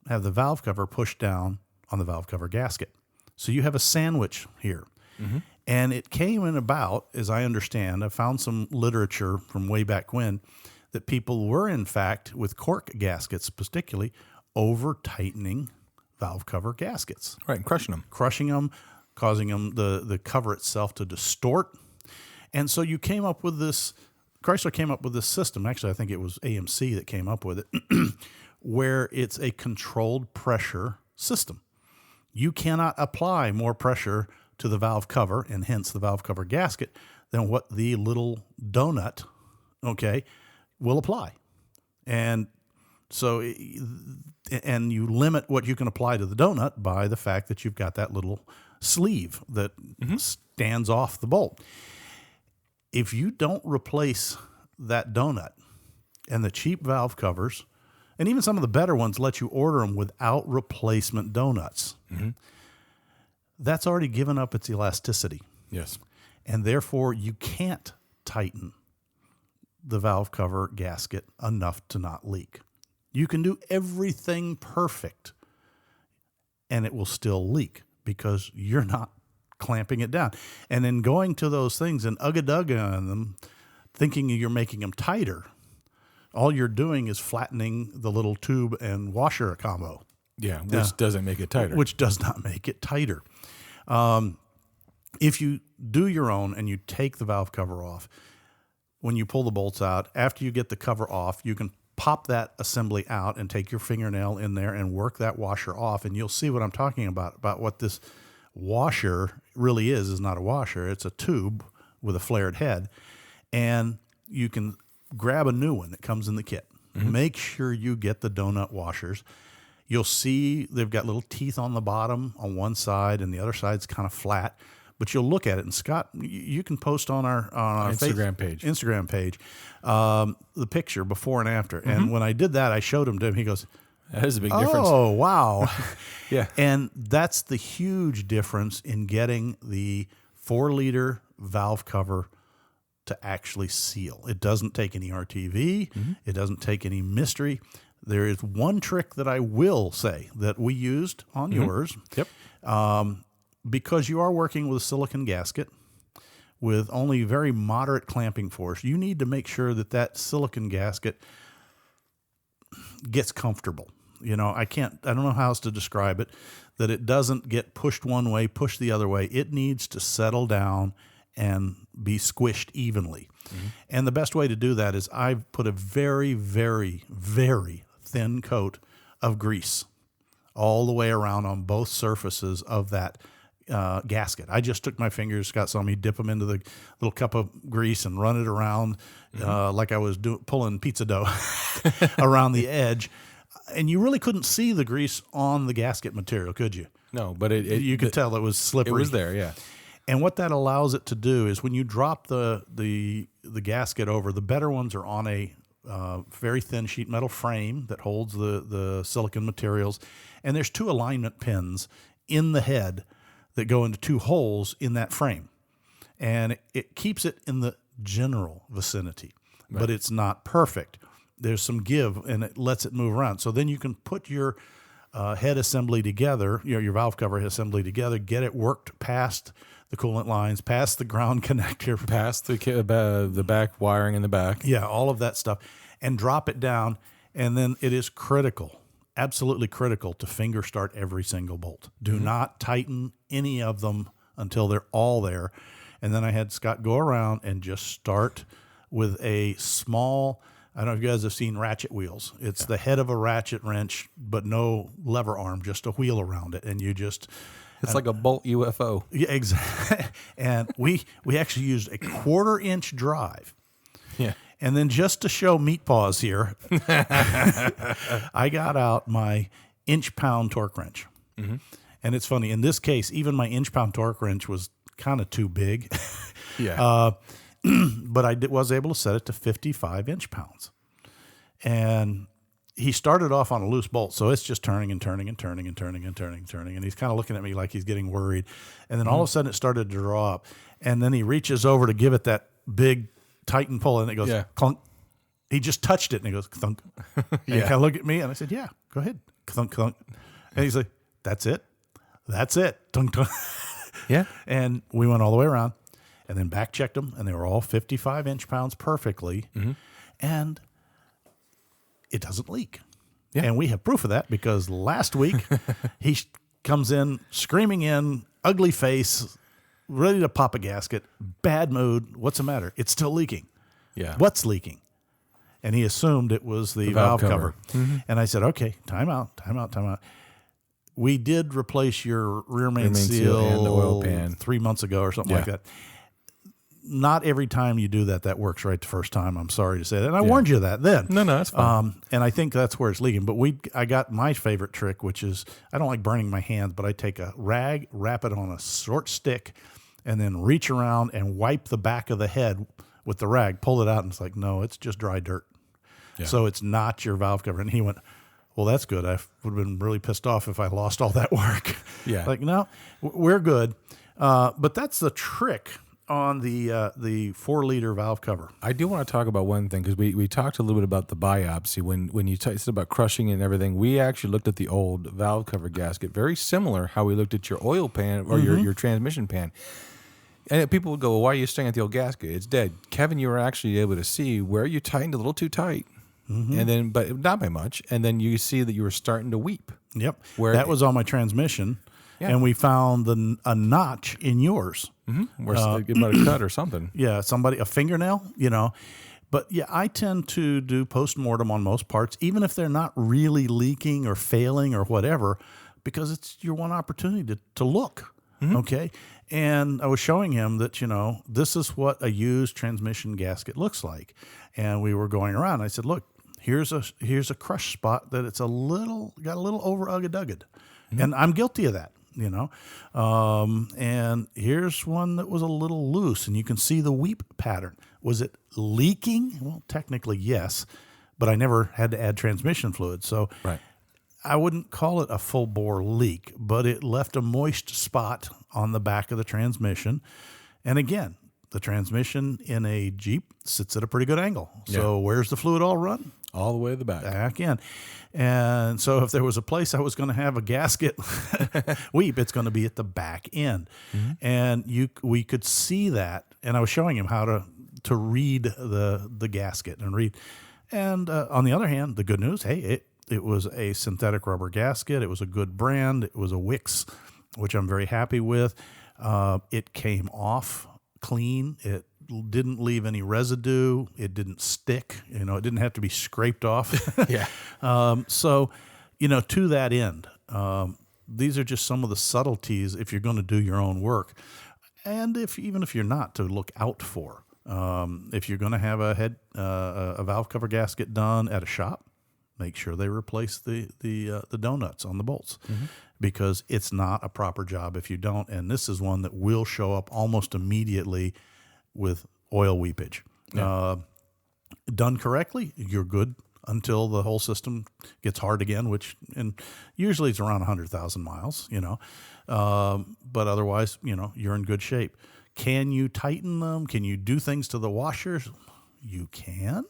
Speaker 3: have the valve cover push down on the valve cover gasket. So you have a sandwich here. Mm-hmm. And it came in about, as I understand, I found some literature from way back when, that people were, in fact, with cork gaskets particularly, over-tightening valve cover gaskets.
Speaker 2: Right, and crushing them. Causing them, the cover itself to distort. And so you came up with this, Chrysler came up with this system, actually I think it was AMC that came up with it, where it's a controlled pressure system. You cannot apply more pressure to the valve cover, and hence the valve cover gasket, than what the little donut, will apply. And so, and you limit what you can apply to the donut by the fact that you've got that little sleeve that stands off the bolt. If you don't replace that donut, and the cheap valve covers, and even some of the better ones let you order them without replacement donuts, that's already given up its elasticity. Yes.
Speaker 3: And therefore, you can't tighten the valve cover gasket enough to not leak. You can do everything perfect, and it will still leak because you're not clamping it down. And then going to those things and ugga-dugga on them, thinking you're making them tighter, all you're doing is flattening the little tube and washer combo.
Speaker 2: Yeah, which doesn't make it tighter.
Speaker 3: Which does not make it tighter. If you do your own and you take the valve cover off, when you pull the bolts out, after you get the cover off, you can pop that assembly out and take your fingernail in there and work that washer off, and you'll see what I'm talking about what this washer really is not a washer. It's a tube with a flared head, and you can grab a new one that comes in the kit. Mm-hmm. Make sure you get the donut washers. You'll see they've got little teeth on the bottom on one side, and the other side's kind of flat. But you'll look at it, and Scott, you can post on our
Speaker 2: Instagram
Speaker 3: page the picture before and after. Mm-hmm. And when I did that, I showed him to him. He goes,
Speaker 2: "That is a big difference."
Speaker 3: Oh, wow!
Speaker 2: Yeah,
Speaker 3: and that's the huge difference in getting the 4-liter valve cover to actually seal. It doesn't take any RTV. Mm-hmm. It doesn't take any mystery. There is one trick that I will say that we used on yours.
Speaker 2: Yep.
Speaker 3: Because you are working with a silicon gasket with only very moderate clamping force, you need to make sure that that silicon gasket gets comfortable. I don't know how else to describe it, that it doesn't get pushed one way, pushed the other way. It needs to settle down and be squished evenly. And the best way to do that is I've put a very, very, very thin coat of grease all the way around on both surfaces of that gasket. I just took my fingers, got some, dip them into the little cup of grease and run it around like I was pulling pizza dough around the edge. And you really couldn't see the grease on the gasket material, could you?
Speaker 2: No, but
Speaker 3: you could tell it was slippery.
Speaker 2: It was there, yeah.
Speaker 3: And what that allows it to do is when you drop the gasket over, the better ones are on a very thin sheet metal frame that holds the silicon materials. And there's 2 alignment pins in the head that go into 2 holes in that frame. And it keeps it in the general vicinity, but it's not perfect. There's some give, and it lets it move around. So then you can put your head assembly together, your valve cover assembly together, get it worked past the coolant lines, past the ground connector,
Speaker 2: Past the back wiring in the back.
Speaker 3: yeah, all of that stuff, and drop it down. And then it is critical, absolutely critical, to finger start every single bolt. Do not tighten any of them until they're all there. And then I had Scott go around and just start with a small, I don't know if you guys have seen ratchet wheels. It's the head of a ratchet wrench, but no lever arm, just a wheel around it. And you just...
Speaker 2: It's like a Bolt UFO.
Speaker 3: Yeah, exactly. And we actually used a 1/4-inch drive.
Speaker 2: Yeah.
Speaker 3: And then just to show meat paws here, I got out my inch-pound torque wrench. And it's funny, in this case, even my inch-pound torque wrench was kind of too big.
Speaker 2: Yeah.
Speaker 3: But I was able to set it to 55 inch-pounds. And he started off on a loose bolt, so it's just turning and turning and turning and turning and turning and turning. And he's kind of looking at me like he's getting worried. And then all of a sudden it started to draw up. And then he reaches over to give it that big Titan pull, and it goes clunk. He just touched it, and he goes thunk. And he kind of looked at me, and I said, yeah, go ahead. Thunk, thunk. And he's like, that's it. That's it. Thunk, thunk.
Speaker 2: Yeah.
Speaker 3: And we went all the way around and then back checked them, and they were all 55 inch-pounds perfectly. And it doesn't leak.
Speaker 2: Yeah.
Speaker 3: And we have proof of that because last week he comes in, screaming in, ugly face, ready to pop a gasket, bad mood. What's the matter? It's still leaking.
Speaker 2: Yeah.
Speaker 3: What's leaking? And he assumed it was the valve cover. And I said, okay, time out. We did replace your rear main seal
Speaker 2: and the oil pan
Speaker 3: 3 months ago or something like that. Not every time you do that works right the first time. I'm sorry to say that. And I warned you of that then.
Speaker 2: No, that's fine.
Speaker 3: And I think that's where it's leaking. But I got my favorite trick, which is I don't like burning my hands, but I take a rag, wrap it on a short stick, and then reach around and wipe the back of the head with the rag, pull it out, and it's like, no, it's just dry dirt. Yeah. So it's not your valve cover. And he went, well, that's good. I would have been really pissed off if I lost all that work.
Speaker 2: Yeah.
Speaker 3: Like, no, we're good. But that's the trick on the 4-liter valve cover.
Speaker 2: I do want to talk about one thing because we talked a little bit about the biopsy. When you said about crushing and everything, we actually looked at the old valve cover gasket, very similar how we looked at your oil pan or your transmission pan. And people would go, well, why are you staring at the old gasket? It's dead. Kevin, you were actually able to see where you tightened a little too tight. And then, but not by much. And then you see that you were starting to weep.
Speaker 3: Yep. That was on my transmission. Yeah. And we found a notch in yours.
Speaker 2: Where it might have cut or something.
Speaker 3: Yeah, a fingernail, But yeah, I tend to do post-mortem on most parts, even if they're not really leaking or failing or whatever, because it's your one opportunity to look, okay? And I was showing him that, this is what a used transmission gasket looks like. And we were going around. I said, look, here's a crush spot that it's got a little over ugga-dugged. And I'm guilty of that. And here's one that was a little loose, and you can see the weep pattern. Was it leaking? Well, technically, yes, but I never had to add transmission fluid. So I wouldn't call it a full bore leak, but it left a moist spot on the back of the transmission. And again, the transmission in a Jeep sits at a pretty good angle. So where's the fluid all run?
Speaker 2: All the way to the back.
Speaker 3: Back in. And so if there was a place I was going to have a gasket weep, it's going to be at the back end. And we could see that. And I was showing him how to read the gasket and read. And on the other hand, the good news, hey, it was a synthetic rubber gasket. It was a good brand. It was a Wix, which I'm very happy with. It came off clean. It didn't leave any residue. It didn't stick. It didn't have to be scraped off.
Speaker 2: Yeah.
Speaker 3: So, to that end, these are just some of the subtleties if you're going to do your own work, and even if you're not, to look out for. If you're going to have a valve cover gasket done at a shop, make sure they replace the donuts on the bolts, because it's not a proper job if you don't. And this is one that will show up almost immediately with oil weepage. Yeah. Done correctly, you're good until the whole system gets hard again, and usually it's around 100,000 miles, but otherwise, you're in good shape. Can you tighten them? Can you do things to the washers? You can.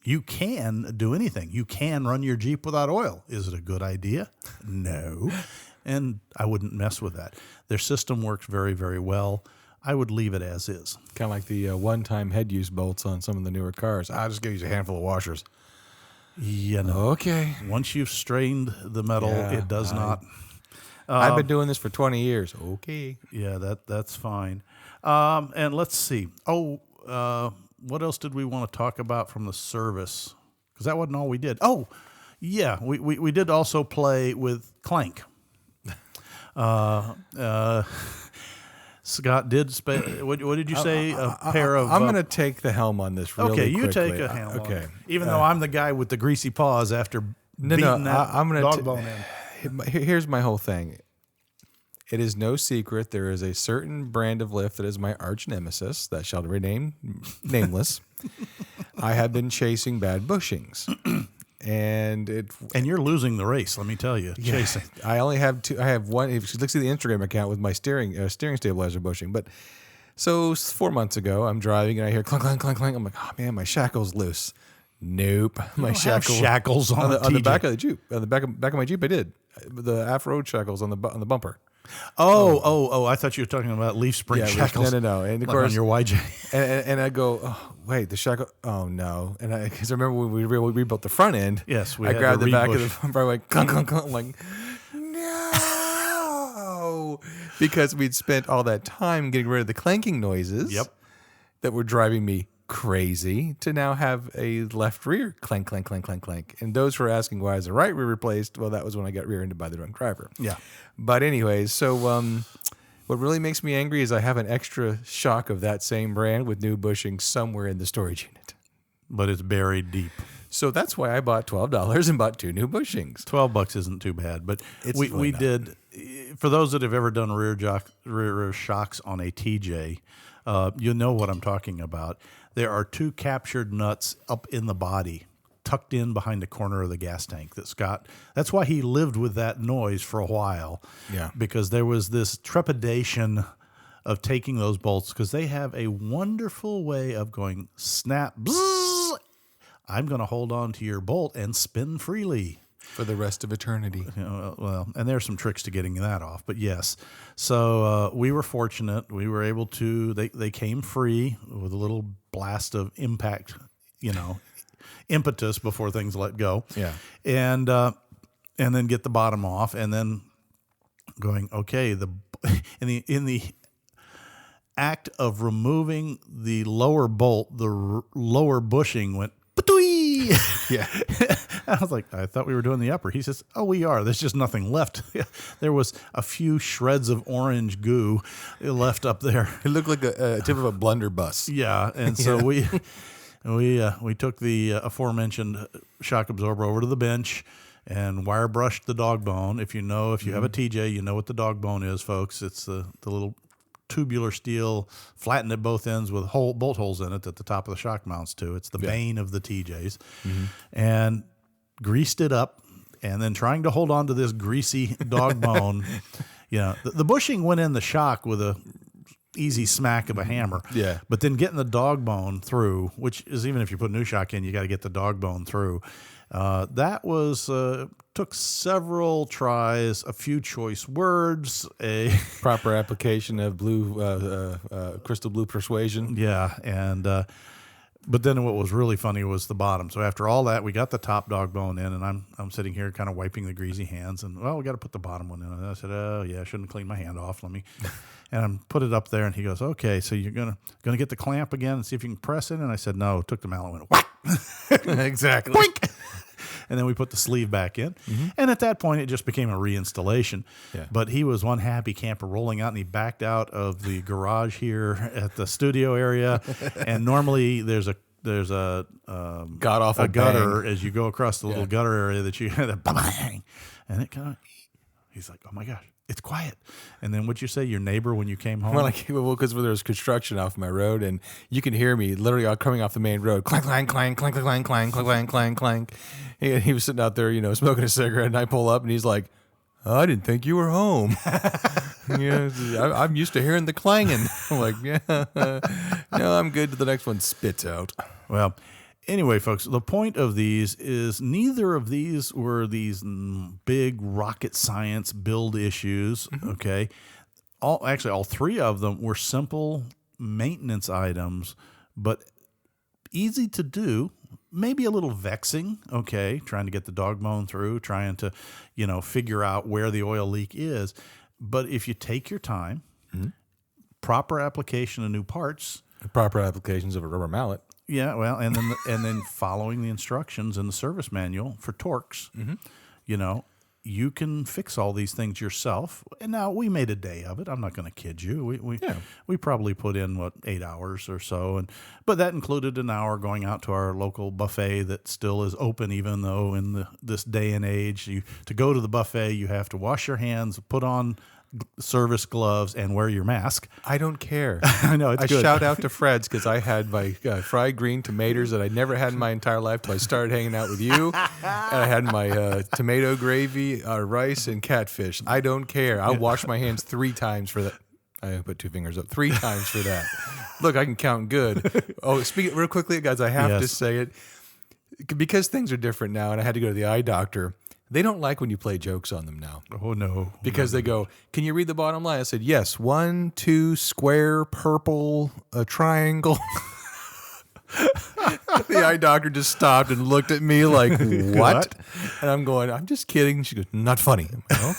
Speaker 3: You can do anything. You can run your Jeep without oil. Is it a good idea? No. And I wouldn't mess with that. Their system works very, very well. I would leave it as is.
Speaker 2: Kind of like the one-time head use bolts on some of the newer cars. I'll just use a handful of washers. Okay.
Speaker 3: Once you've strained the metal, it does not.
Speaker 2: I've been doing this for 20 years. Okay.
Speaker 3: Yeah, that's fine. And let's see. What else did we want to talk about from the service? Because that wasn't all we did. Oh, yeah, we did also play with Clank. Scott did what did you say? A pair of.
Speaker 2: I'm going to take the helm on this really quickly.
Speaker 3: Okay, you take a helm. Okay. Even though I'm the guy with the greasy paws after beating that dog bone in.
Speaker 2: Here's my whole thing. It is no secret there is a certain brand of lift that is my arch nemesis that shall remain nameless. I have been chasing bad bushings. And
Speaker 3: you're losing the race, let me tell you.
Speaker 2: Yeah, chasing. I only have two. I have one. If you look at the Instagram account with my steering stabilizer bushing. But so 4 months ago, I'm driving and I hear clunk, clunk, clunk, clunk. I'm like, oh man, my shackle's loose. Nope, my
Speaker 3: shackles on
Speaker 2: the back of the Jeep. On the back of my Jeep, I did the off-road shackles on the bumper.
Speaker 3: Oh! I thought you were talking about leaf spring shackles.
Speaker 2: No. And of
Speaker 3: like
Speaker 2: course,
Speaker 3: on your YJ.
Speaker 2: and I go, oh, wait, the shackle. Oh no! And because I remember when we rebuilt the front end.
Speaker 3: Yes,
Speaker 2: I grabbed the back of the bumper. I went clunk, clunk, clunk. I'm like, no, because we'd spent all that time getting rid of the clanking noises.
Speaker 3: Yep.
Speaker 2: That were driving me crazy to now have a left rear clank, clank, clank, clank, clank. And those who are asking why is the right rear replaced? Well, that was when I got rear-ended by the drunk driver.
Speaker 3: Yeah.
Speaker 2: But anyways, so what really makes me angry is I have an extra shock of that same brand with new bushing somewhere in the storage unit.
Speaker 3: But it's buried deep.
Speaker 2: So that's why I bought $12 and bought 2 new bushings.
Speaker 3: $12 isn't too bad, but we did. For those that have ever done rear shocks on a TJ, you know what I'm talking about. There are 2 captured nuts up in the body, tucked in behind the corner of the gas tank that Scott. That's why he lived with that noise for a while.
Speaker 2: Yeah.
Speaker 3: Because there was this trepidation of taking those bolts, because they have a wonderful way of going snap, bzzz, I'm going to hold on to your bolt and spin freely.
Speaker 2: For the rest of eternity.
Speaker 3: Well, and there's some tricks to getting that off, but yes. So we were fortunate. We were able to, they came free with a little blast of impact, impetus before things let go.
Speaker 2: Yeah.
Speaker 3: And then get the bottom off, and then going, okay, in the act of removing the lower bolt, the lower bushing went, yeah. I was like, I thought we were doing the upper. He says, oh, we are. There's just nothing left. There was a few shreds of orange goo left up there.
Speaker 2: It looked like a tip of a blunderbuss.
Speaker 3: Yeah, and so we took the aforementioned shock absorber over to the bench and wire brushed the dog bone. If you have a TJ, you know what the dog bone is, folks. It's the little tubular steel flattened at both ends with bolt holes in it at the top of the shock mounts too. It's the bane of the TJs. And greased it up, and then trying to hold on to this greasy dog bone. The bushing went in the shock with a easy smack of a hammer.
Speaker 2: Yeah.
Speaker 3: But then getting the dog bone through, which is, even if you put new shock in, you got to get the dog bone through. That was took several tries, a few choice words, a
Speaker 2: proper application of blue crystal blue persuasion.
Speaker 3: Yeah, and But then what was really funny was the bottom. So after all that, we got the top dog bone in, and I'm sitting here kind of wiping the greasy hands, and we got to put the bottom one in. And I said, oh yeah, I shouldn't clean my hand off. Let me, and I'm put it up there, and he goes, okay, so you're gonna get the clamp again and see if you can press it. And I said, no. Took the mallet, went whack.
Speaker 2: Exactly.
Speaker 3: Boink! And then we put the sleeve back in. And at that point, it just became a reinstallation.
Speaker 2: Yeah.
Speaker 3: But he was one happy camper rolling out, and he backed out of the garage here at the studio area. And normally there's a
Speaker 2: God awful
Speaker 3: a gutter
Speaker 2: bang.
Speaker 3: as you go across the little gutter area that you had a bang. And it kind of, he's like, oh my gosh, it's quiet. And then what'd you say, your neighbor when you came home?
Speaker 2: Well, because there was construction off my road, and you can hear me literally coming off the main road, clank, clank, clank, clank, clank, clank, clank, clank, clank, clank. He was sitting out there, smoking a cigarette, and I pull up, and he's like, oh, I didn't think you were home. I'm used to hearing the clanging. I'm like, yeah, no, I'm good. The next one spits out.
Speaker 3: Well, anyway, folks, the point of these is neither of these were these big rocket science build issues, okay? All three of them were simple maintenance items, but easy to do, maybe a little vexing, okay, trying to get the dog bone through, trying to, figure out where the oil leak is. But if you take your time, proper application of new parts,
Speaker 2: Proper applications of a rubber mallet.
Speaker 3: yeah, well, and then following the instructions in the service manual for Torx, you can fix all these things yourself. And now we made a day of it. I'm not going to kid you. We probably put in 8 hours or so, but that included an hour going out to our local buffet that still is open, even though in this day and age, to go to the buffet you have to wash your hands, put on service gloves, and wear your mask.
Speaker 2: I don't care.
Speaker 3: I know, it's good.
Speaker 2: Shout out to Fred's because I had my fried green tomatoes that I never had in my entire life till I started hanging out with you. And I had my tomato gravy, rice, and catfish. I don't care. I'll wash my hands 3 times for that. I put 2 fingers up 3 times for that. Look, I can count good. Oh, speaking real quickly, guys, I have to say it because things are different now, and I had to go to the eye doctor. They don't like when you play jokes on them now.
Speaker 3: Oh, no.
Speaker 2: Because they go, can you read the bottom line? I said, yes, 1, 2, square, purple, a triangle. The eye doctor just stopped and looked at me like, what? And I'm going, I'm just kidding. She goes, not funny. I'm like,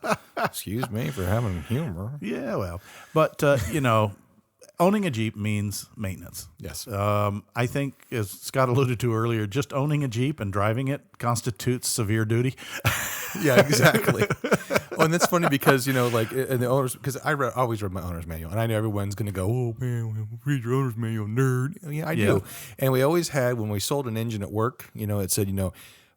Speaker 2: okay. Excuse me for having humor.
Speaker 3: Yeah, well, but, owning a Jeep means maintenance.
Speaker 2: Yes.
Speaker 3: I think, as Scott alluded to earlier, just owning a Jeep and driving it constitutes severe duty.
Speaker 2: Yeah, exactly. Well, and that's funny because, in the owners, because I always read my owner's manual, and I know everyone's going to go, oh, man, read your owner's manual, nerd. Yeah, I do. And we always had, when we sold an engine at work, it said,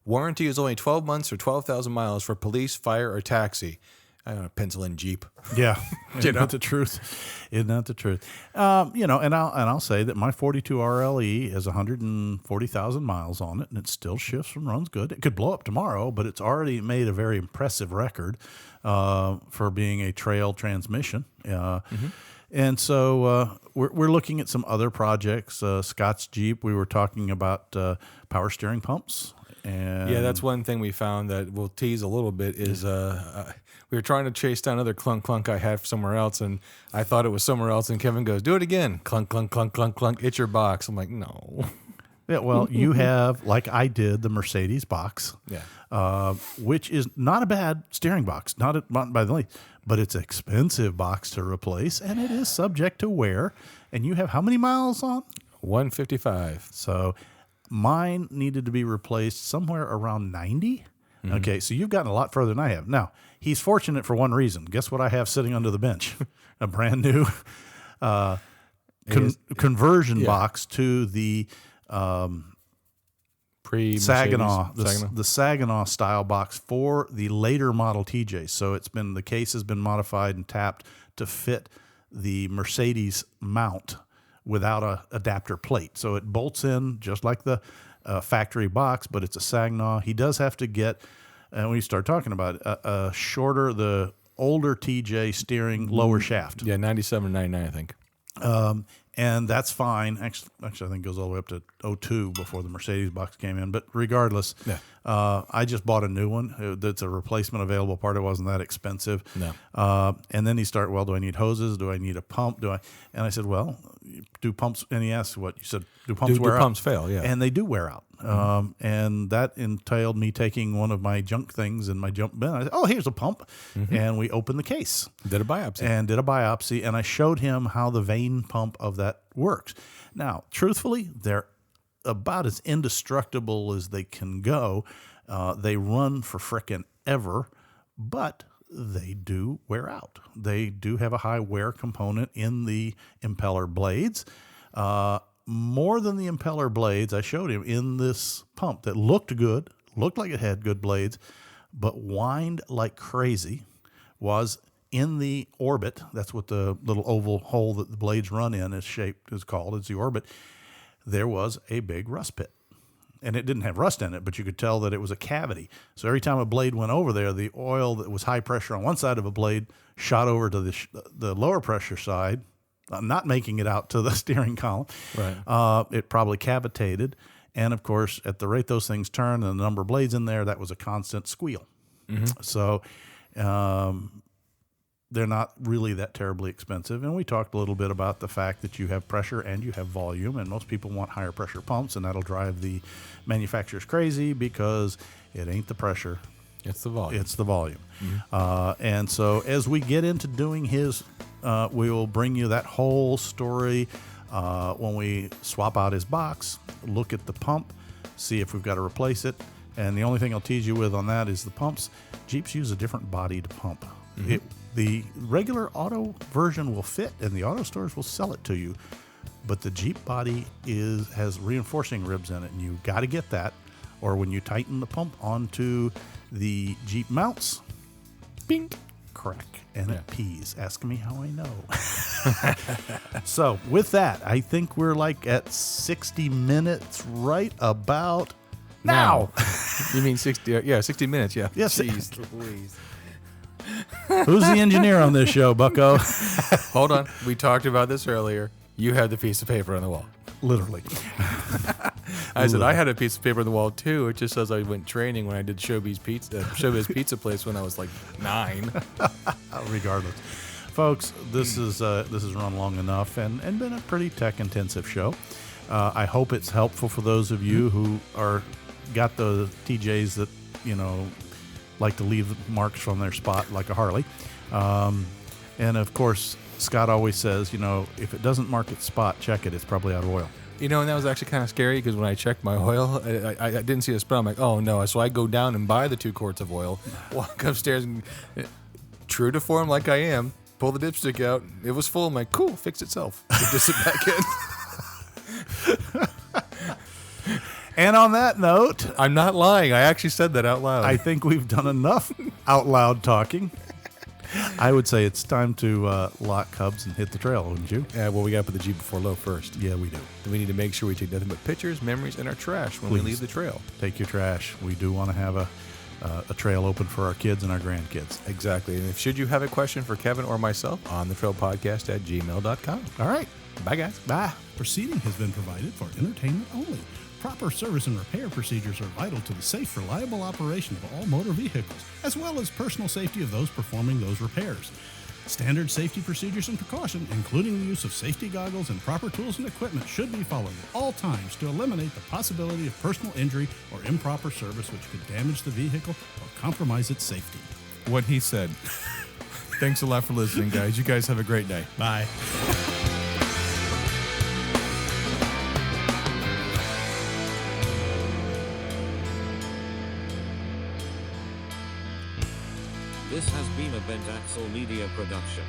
Speaker 2: warranty is only 12 months or 12,000 miles for police, fire, or taxi. I don't know, pencil in Jeep.
Speaker 3: Yeah, isn't that the truth? Isn't that the truth? And I'll say that my 42 RLE has 140,000 miles on it, and it still shifts and runs good. It could blow up tomorrow, but it's already made a very impressive record for being a trail transmission. And so we're looking at some other projects. Scott's Jeep, we were talking about power steering pumps. And
Speaker 2: yeah, that's one thing we found that we'll tease a little bit is we were trying to chase down another clunk clunk I had somewhere else, and I thought it was somewhere else, and Kevin goes, do it again. Clunk, clunk, clunk, clunk, clunk. It's your box. I'm like, no.
Speaker 3: Yeah, well, you have, like I did, the Mercedes box, which is not a bad steering box, not by the least, but it's an expensive box to replace, and it is subject to wear. And you have how many miles on?
Speaker 2: 155.
Speaker 3: So mine needed to be replaced somewhere around 90. Mm-hmm. Okay, so you've gotten a lot further than I have. Now, he's fortunate for one reason. Guess what I have sitting under the bench? A brand new conversion box to the Saginaw, the Saginaw style box for the later model TJ. So the case has been modified and tapped to fit the Mercedes mount without a adapter plate. So it bolts in just like the factory box, but it's a Saginaw. He does have to get, and when you start talking about it, a shorter, the older TJ steering lower shaft.
Speaker 2: Yeah, 97 or 99, I think.
Speaker 3: And that's fine. Actually, I think it goes all the way up to 02 before the Mercedes box came in. But regardless, I just bought a new one. That's a replacement available part. It wasn't that expensive.
Speaker 2: No.
Speaker 3: And then he started, well, do I need hoses? Do I need a pump? And I said, well, do pumps? And he asked what you said. Do pumps wear out?
Speaker 2: Do pumps fail? Yeah.
Speaker 3: And they do wear out. And that entailed me taking one of my junk things in my junk bin. I said, oh, here's a pump. And we opened the case.
Speaker 2: Did a biopsy.
Speaker 3: And I showed him how the vane pump of that works. Now, truthfully, they're about as indestructible as they can go. They run for frickin' ever, but they do wear out. They do have a high wear component in the impeller blades. More than the impeller blades, I showed him in this pump that looked good, looked like it had good blades, but whined like crazy, was in the orbit. That's what the little oval hole that the blades run in is called. It's the orbit. There was a big rust pit. And it didn't have rust in it, but you could tell that it was a cavity. So every time a blade went over there, the oil that was high pressure on one side of a blade shot over to the lower pressure side, not making it out to the steering column.
Speaker 2: Right.
Speaker 3: It probably cavitated. And, of course, at the rate those things turn and the number of blades in there, that was a constant squeal. So they're not really that terribly expensive. And we talked a little bit about the fact that you have pressure and you have volume, and most people want higher pressure pumps, and that'll drive the manufacturers crazy because it ain't the pressure.
Speaker 2: It's the volume.
Speaker 3: It's the volume. And so as we get into doing his, we will bring you that whole story when we swap out his box, look at the pump, see if we've got to replace it. And the only thing I'll tease you with on that is the pumps. Jeeps use a different bodied pump. The regular auto version will fit, and the auto stores will sell it to you. But the Jeep body has reinforcing ribs in it, and you got to get that. Or when you tighten the pump onto the Jeep mounts, bing, crack, and it pees. Ask me how I know. So with that, I think we're like at 60 minutes right about now.
Speaker 2: You mean 60? Yeah, 60 minutes. Yeah.
Speaker 3: Yes.
Speaker 2: Jeez Louise.
Speaker 3: Who's the engineer on this show, Bucko?
Speaker 2: Hold on. We talked about this earlier. You had the piece of paper on the wall.
Speaker 3: Literally.
Speaker 2: I said I had a piece of paper on the wall too. It just says I went training when I did Showbiz Pizza Place when I was like 9.
Speaker 3: Regardless, folks, this is run long enough and been a pretty tech intensive show. I hope it's helpful for those of you who got the TJs that like to leave marks from their spot like a Harley. And of course, Scott always says, if it doesn't mark its spot, check it. It's probably out of oil.
Speaker 2: And that was actually kind of scary because when I checked my oil, I didn't see a spot. I'm like, oh no. So I go down and buy the 2 quarts of oil, walk upstairs, and true to form like I am, pull the dipstick out. It was full. I'm like, cool, fixed itself. Just sit back in.
Speaker 3: And on that note,
Speaker 2: I'm not lying. I actually said that out loud.
Speaker 3: I think we've done enough out loud talking. I would say it's time to lock Cubs and hit the trail, wouldn't you?
Speaker 2: Yeah, well, we got to put the Jeep before low first.
Speaker 3: Yeah, we do.
Speaker 2: We need to make sure we take nothing but pictures, memories, and our trash when we leave the trail.
Speaker 3: Take your trash. We do want to have a trail open for our kids and our grandkids.
Speaker 2: Exactly. And should you have a question for Kevin or myself, onthetrailpodcast@gmail.com.
Speaker 3: All right.
Speaker 2: Bye, guys.
Speaker 3: Bye.
Speaker 4: Proceeding has been provided for entertainment only. Proper service and repair procedures are vital to the safe, reliable operation of all motor vehicles, as well as personal safety of those performing those repairs. Standard safety procedures and precaution, including the use of safety goggles and proper tools and equipment, should be followed at all times to eliminate the possibility of personal injury or improper service which could damage the vehicle or compromise its safety.
Speaker 2: What he said. Thanks a lot for listening, guys. You guys have a great day.
Speaker 4: Bye.
Speaker 5: This has been a Bent Axle Media production.